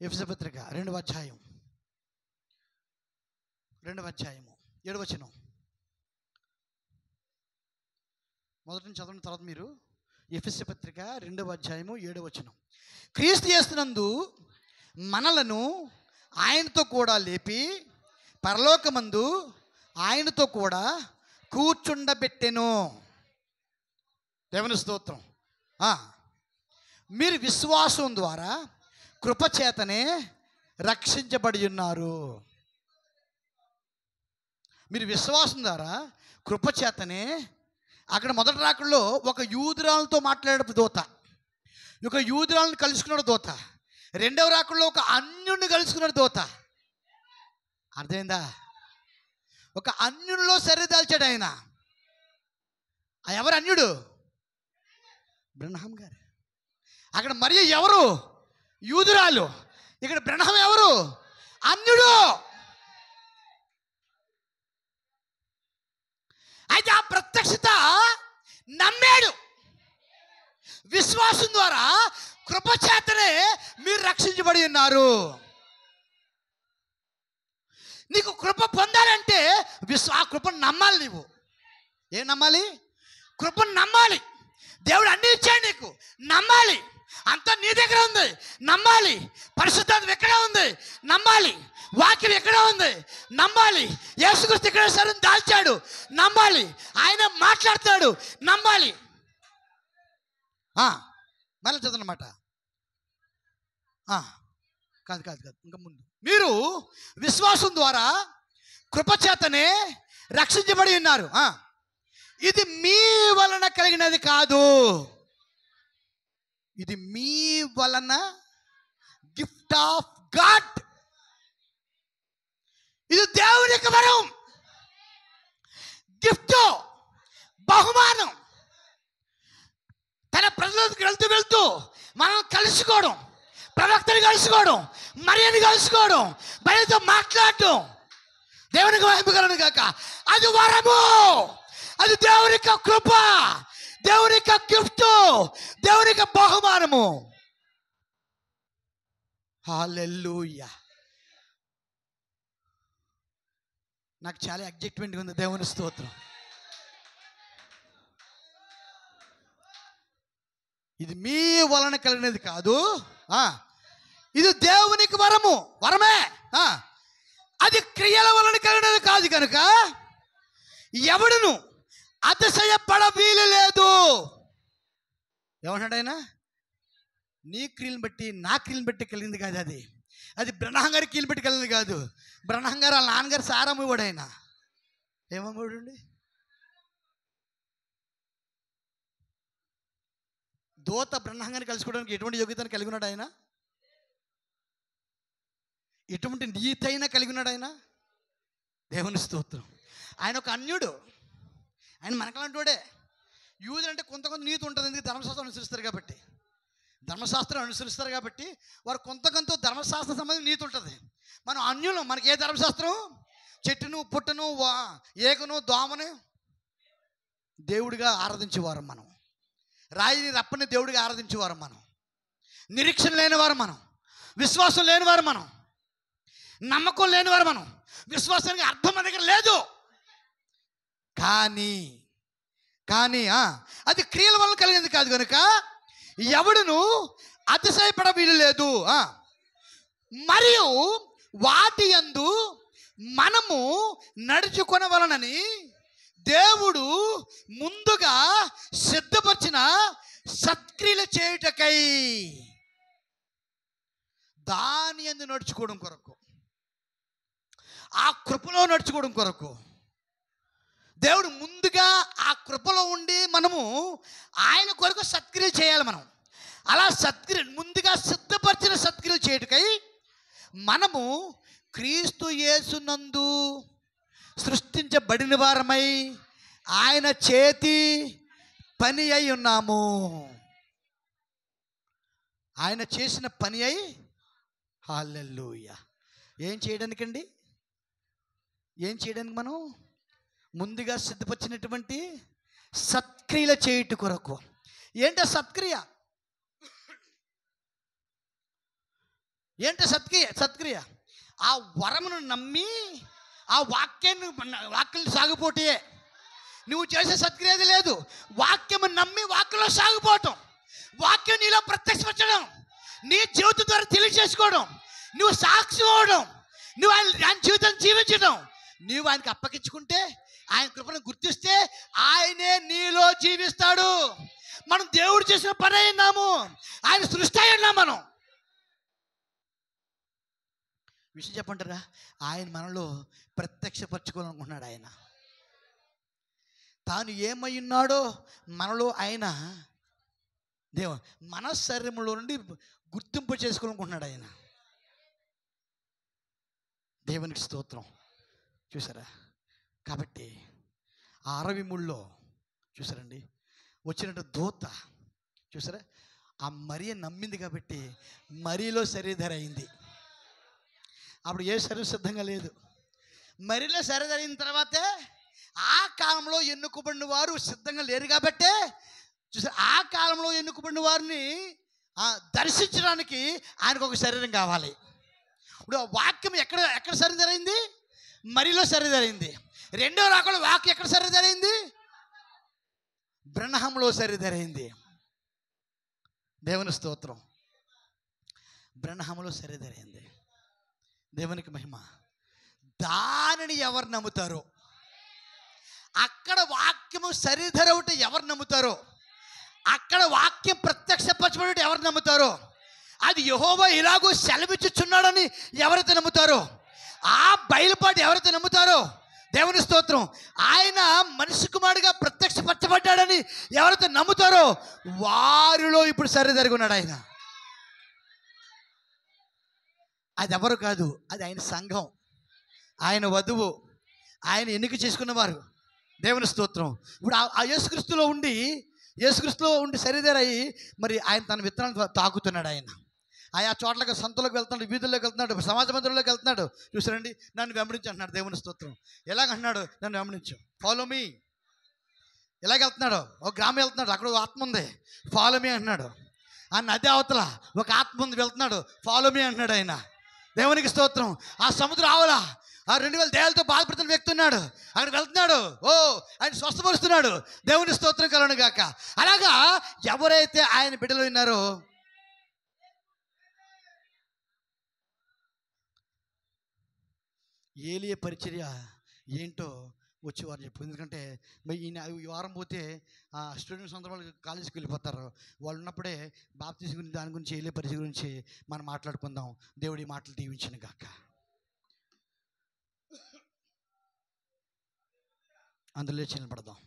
ఎఫెసీ పత్రిక 2వ అధ్యాయం 7వ వచనం. మొదటి నుంచి చదవడం తర్వాత మీరు. ఎఫెసీ పత్రిక 2వ అధ్యాయము 7వ వచనం. క్రీస్తు యేసునందు మనలను ఆయనతో కూడా లేపి పరలోకమందు ఆయనతో కూడా కూర్చుండబెట్టెను. దేవుని స్తోత్రం. మీరు విశ్వాసం ద్వారా కృపచేతనే రక్షించబడి ఉన్నారు. మీరు విశ్వాసం ద్వారా కృపచేతనే. అక్కడ మొదటి రాకల్లో ఒక యూదురాలతో మాట్లాడే దూత, ఒక యూదురాలను కలుసుకున్నాడు దూత. రెండవ రాకల్లో ఒక అన్యుడిని కలుసుకున్నాడు దూత. అర్థమైందా? ఒక అన్యుడిలో సరిదాల్చాడు ఆయన. ఎవరు అన్యుడు? బ్రహ్మం గారు. అక్కడ మరియ ఎవరు? యూదురాలు. ఇక్కడ బ్రహ్మం ఎవరు? అన్యుడు. అయితే ఆ ప్రత్యక్షత నమ్మాడు. విశ్వాసం ద్వారా కృపచేతనే మీరు రక్షించబడి ఉన్నారు. నీకు కృప పొందాలంటే ఆ కృపను నమ్మాలి. నీవు ఏం నమ్మాలి? కృపను నమ్మాలి. దేవుడు అన్ని ఇచ్చాడు నీకు, నమ్మాలి. అంతా నీ దగ్గర ఉంది, నమ్మాలి. పరిశుద్ధాత్మ ఎక్కడ ఉంది, నమ్మాలి. వాక్యం ఎక్కడ ఉంది, నమ్మాలి. యేసుక్రీస్తు ఇక్కడ సరే దాల్చాడు, నమ్మాలి. ఆయన మాట్లాడతాడు, నమ్మాలి. మళ్ళీ చదవనమాట. కాదు ఇంకా ముందు. మీరు విశ్వాసం ద్వారా కృపచేతనే రక్షించబడి ఉన్నారు. ఇది మీ వలన కలిగినది కాదు, ఇది మీ వలన గిఫ్ట్ ఆఫ్ గాడ్. ఇది దేవునికి వరం, గిఫ్ట్, బహుమానం. తన ప్రజలకు వెళ్తూ మనం కలుసుకోవడం, ప్రవక్తని కలుసుకోవడం, మరియని కలుసుకోవడం, బయటతో మాట్లాడటం, దేవునికి మహిమ కాక. అది వరము, అది దేవుని యొక్క కృప, దేవుని యొక్క గిఫ్ట్, దేవుని యొక్క బహుమానము. హల్లెలూయా. నాకు చాలా ఎగ్జైట్మెంట్గా ఉంది. దేవుని స్తోత్రం. ఇది మీ వలన కలిగినది కాదు, ఇది దేవునికి వరము, వరమే. అది క్రియల వలన కలిగినది కాదు కనుక ఎవడును అతిశయపడ వీలు లేదు. ఏమంటాడు ఆయన? నీ క్రియలను బట్టి నా క్రియలను బట్టి కలిగింది కాదు. అది బ్రహ్మం గారి క్రియలు బట్టి కలిగింది కాదు. బ్రహ్మం గారు వాళ్ళ నాన్నగారు సారమ్మవాడు. ఆయన ఏమమ్మవాడు అండి? దూత బ్రహ్మంగాన్ని కలుసుకోవడానికి ఎటువంటి యోగ్యతను కలిగి ఉన్నాడు ఆయన? ఎటువంటి నీతి అయినా కలిగి ఉన్నాడు ఆయన? దేవుని స్తోత్రం. ఆయన ఒక అన్యుడు, ఆయన మనకలాంటి వాడే. యూదులు అంటే కొంత నీతి ఉంటుంది, ఎందుకు? ధర్మశాస్త్రం అనుసరిస్తారు కాబట్టి. వారు కొంత ధర్మశాస్త్ర సంబంధించిన నీతి ఉంటుంది. మనం అన్యులం. మనకి ఏ ధర్మశాస్త్రం? చెట్టును, పుట్టను, ఏకను, దోమను దేవుడిగా ఆరాధించేవారు మనం. రాయిని, రప్పని దేవుడిగా ఆరాధించేవారు మనం. నిరీక్షణ లేనివారు మనం, విశ్వాసం లేనివారు మనం, నమ్మకం లేనివారు మనం. విశ్వాసానికి అర్థం మన దగ్గర లేదు. కానీ అది క్రియల వల్ల కలిగింది కాదు కనుక ఎవడును అతిశయపడ వీలు లేదు. మరియు వాటి యందు మనము నడుచుకొనవలనని దేవుడు ముందుగా సిద్ధపరిచిన సత్క్రియలు చేయుటకై దాని యందు నడుచుకోవడం కొరకు, ఆ కృపలో నడుచుకోవడం కొరకు దేవుడు ముందుగా ఆ కృపలో ఉండి మనము ఆయన కొరకు సత్క్రియలు చేయాలి. మనం అలా ముందుగా సిద్ధపరిచిన సత్క్రియలు చేయుటకై మనము క్రీస్తు యేసునందు సృష్టించబడిన వారమై ఆయన చేతి పని అయి ఉన్నాము. ఆయన చేసిన పని అయి, హల్లెలూయా. ఏం చేయడానికండి? ఏం చేయడానికి? మనం ముందుగా సిద్ధపరిచినటువంటి సత్క్రియలు చేయుట కొరకు. ఏంటో సత్క్రియ? ఏంటో సత్క్రియ? ఆ వరమును నమ్మి ఆ వాక్యం సాగిపోతే నువ్వు చేసే సత్క్రియ లేదు. వాక్యము నమ్మి వాక్యంలో సాగిపోవటం, వాక్యం నీలో ప్రత్యక్షపరచడం, నీ జీవితం ద్వారా తెలియజేసుకోవడం, నువ్వు సాక్షి అవడం, నువ్వు ఆయన జీవితం జీవించడం, నువ్వు ఆయనకి అప్పగించుకుంటే, ఆయన కృపను గుర్తిస్తే ఆయనే నీలో జీవిస్తాడు. మనం దేవుడు చేసిన పని అయినాము, ఆయన సృష్టి అయి ఉన్నాం. మనం విషయం చెప్పంటారా? ఆయన మనలో ప్రత్యక్షపరచుకోవాలనుకుంటున్నాడు. ఆయన తాను ఏమై ఉన్నాడో మనలో ఆయన మన శరీరంలో నుండి గుర్తింపు చేసుకోవాలనుకుంటున్నాడు ఆయన. దేవునికి స్తోత్రం. చూసారా? కాబట్టి ఆ 63లో చూసారండి వచ్చినట్టు దూత చూసారా, ఆ మరియ నమ్మింది కాబట్టి మరియలో శరీరధర అయింది. అప్పుడు ఏ శరీరం సిద్ధంగా లేదు. మరియలో శరీరధర అయిన తర్వాతే ఆ కాలంలో ఎన్నుకోబడిన వారు సిద్ధంగా లేరు కాబట్టి చూసారు, ఆ కాలంలో ఎన్నుకోబడిన వారిని దర్శించడానికి ఆయనకు ఒక శరీరం కావాలి. ఇప్పుడు వాక్యం ఎక్కడ శరీరధర అయింది? మరియలో శరీరధర అయింది. రెండో రాకలో వాక్యం ఎక్కడ శరీరధర అయింది? బ్రహ్మంలో శరీరధర అయింది. దేవుని స్తోత్రం. బ్రహ్మంలో శరీరధర అయింది. దేవునికి మహిమ. దానిని ఎవరు నమ్ముతారో, అక్కడ వాక్యము శరీరధర ఒకటి ఎవరు నమ్ముతారో, అక్కడ వాక్యం ప్రత్యక్షపరచబడి ఎవరు నమ్ముతారో, అది యెహోవా ఇలాగూ సెలవిచ్చుచున్నాడని ఎవరైతే నమ్ముతారో, ఆ బయలుపాటు ఎవరైతే నమ్ముతారో, దేవుని స్తోత్రం, ఆయన మనిషి కుమారుడిగా ప్రత్యక్షపరచబడ్డాడని ఎవరైతే నమ్ముతారో వారిలో ఇప్పుడు శరీరధరగా ఉన్నాడు ఆయన. అది ఎవరు కాదు, అది ఆయన సంఘం, ఆయన వధువు, ఆయన ఎన్నిక చేసుకున్నవారు. దేవుని స్తోత్రం. ఇప్పుడు ఆ యేసుక్రీస్తులో ఉండి శరీరధర అయ్యి మరి ఆయన తన విత్తనాలను తాకుతున్నాడు. ఆయన ఆయా చోట్లకి, సంతలోకి వెళ్తున్నాడు, వీధుల్లోకి వెళ్తున్నాడు, సమాజ మందిరంలోకి వెళ్తున్నాడు. చూసారండి, నన్ను వెంబడించి అంటున్నాడు. దేవుని స్తోత్రం. ఎలాగంటున్నాడు? నన్ను వెంబడించు, ఫాలో మీ. ఎలాగ వెళ్తున్నాడు? ఒక గ్రామం వెళ్తున్నాడు, అక్కడ ఒక ఆత్మ ఉంది, ఫాలో మీ అంటున్నాడు. ఆ నది అవతల ఒక ఆత్మ ఉంది, వెళ్తున్నాడు, ఫాలో మీ అంటున్నాడు ఆయన. దేవునికి స్తోత్రం. ఆ సముద్రం ఆవల ఆ 2000 దేహాలతో బాధపడుతున్న వ్యక్తి ఉన్నాడు, అక్కడ వెళ్తున్నాడు, ఆయన స్వస్థపరుస్తున్నాడు. దేవుని స్తోత్రం కలుగును గాక. అలాగా ఎవరైతే ఆయన బిడ్డలు ఉన్నారో ఏలియా పరిచర్య ఏంటో వచ్చి వారు చెప్పు. ఎందుకంటే ఈయన ఈ వారం పోతే స్టూడెంట్స్ అందరూ వాళ్ళు కాలేజీకి వెళ్ళిపోతారు. వాళ్ళు ఉన్నప్పుడే బాప్తిజం గురించి, దాని గురించి, ఏలియా పరిచర్య గురించి మనం మాట్లాడుకుందాం. దేవుడి మాటలు దీవించును గాక. అందులో నిలబడదాం.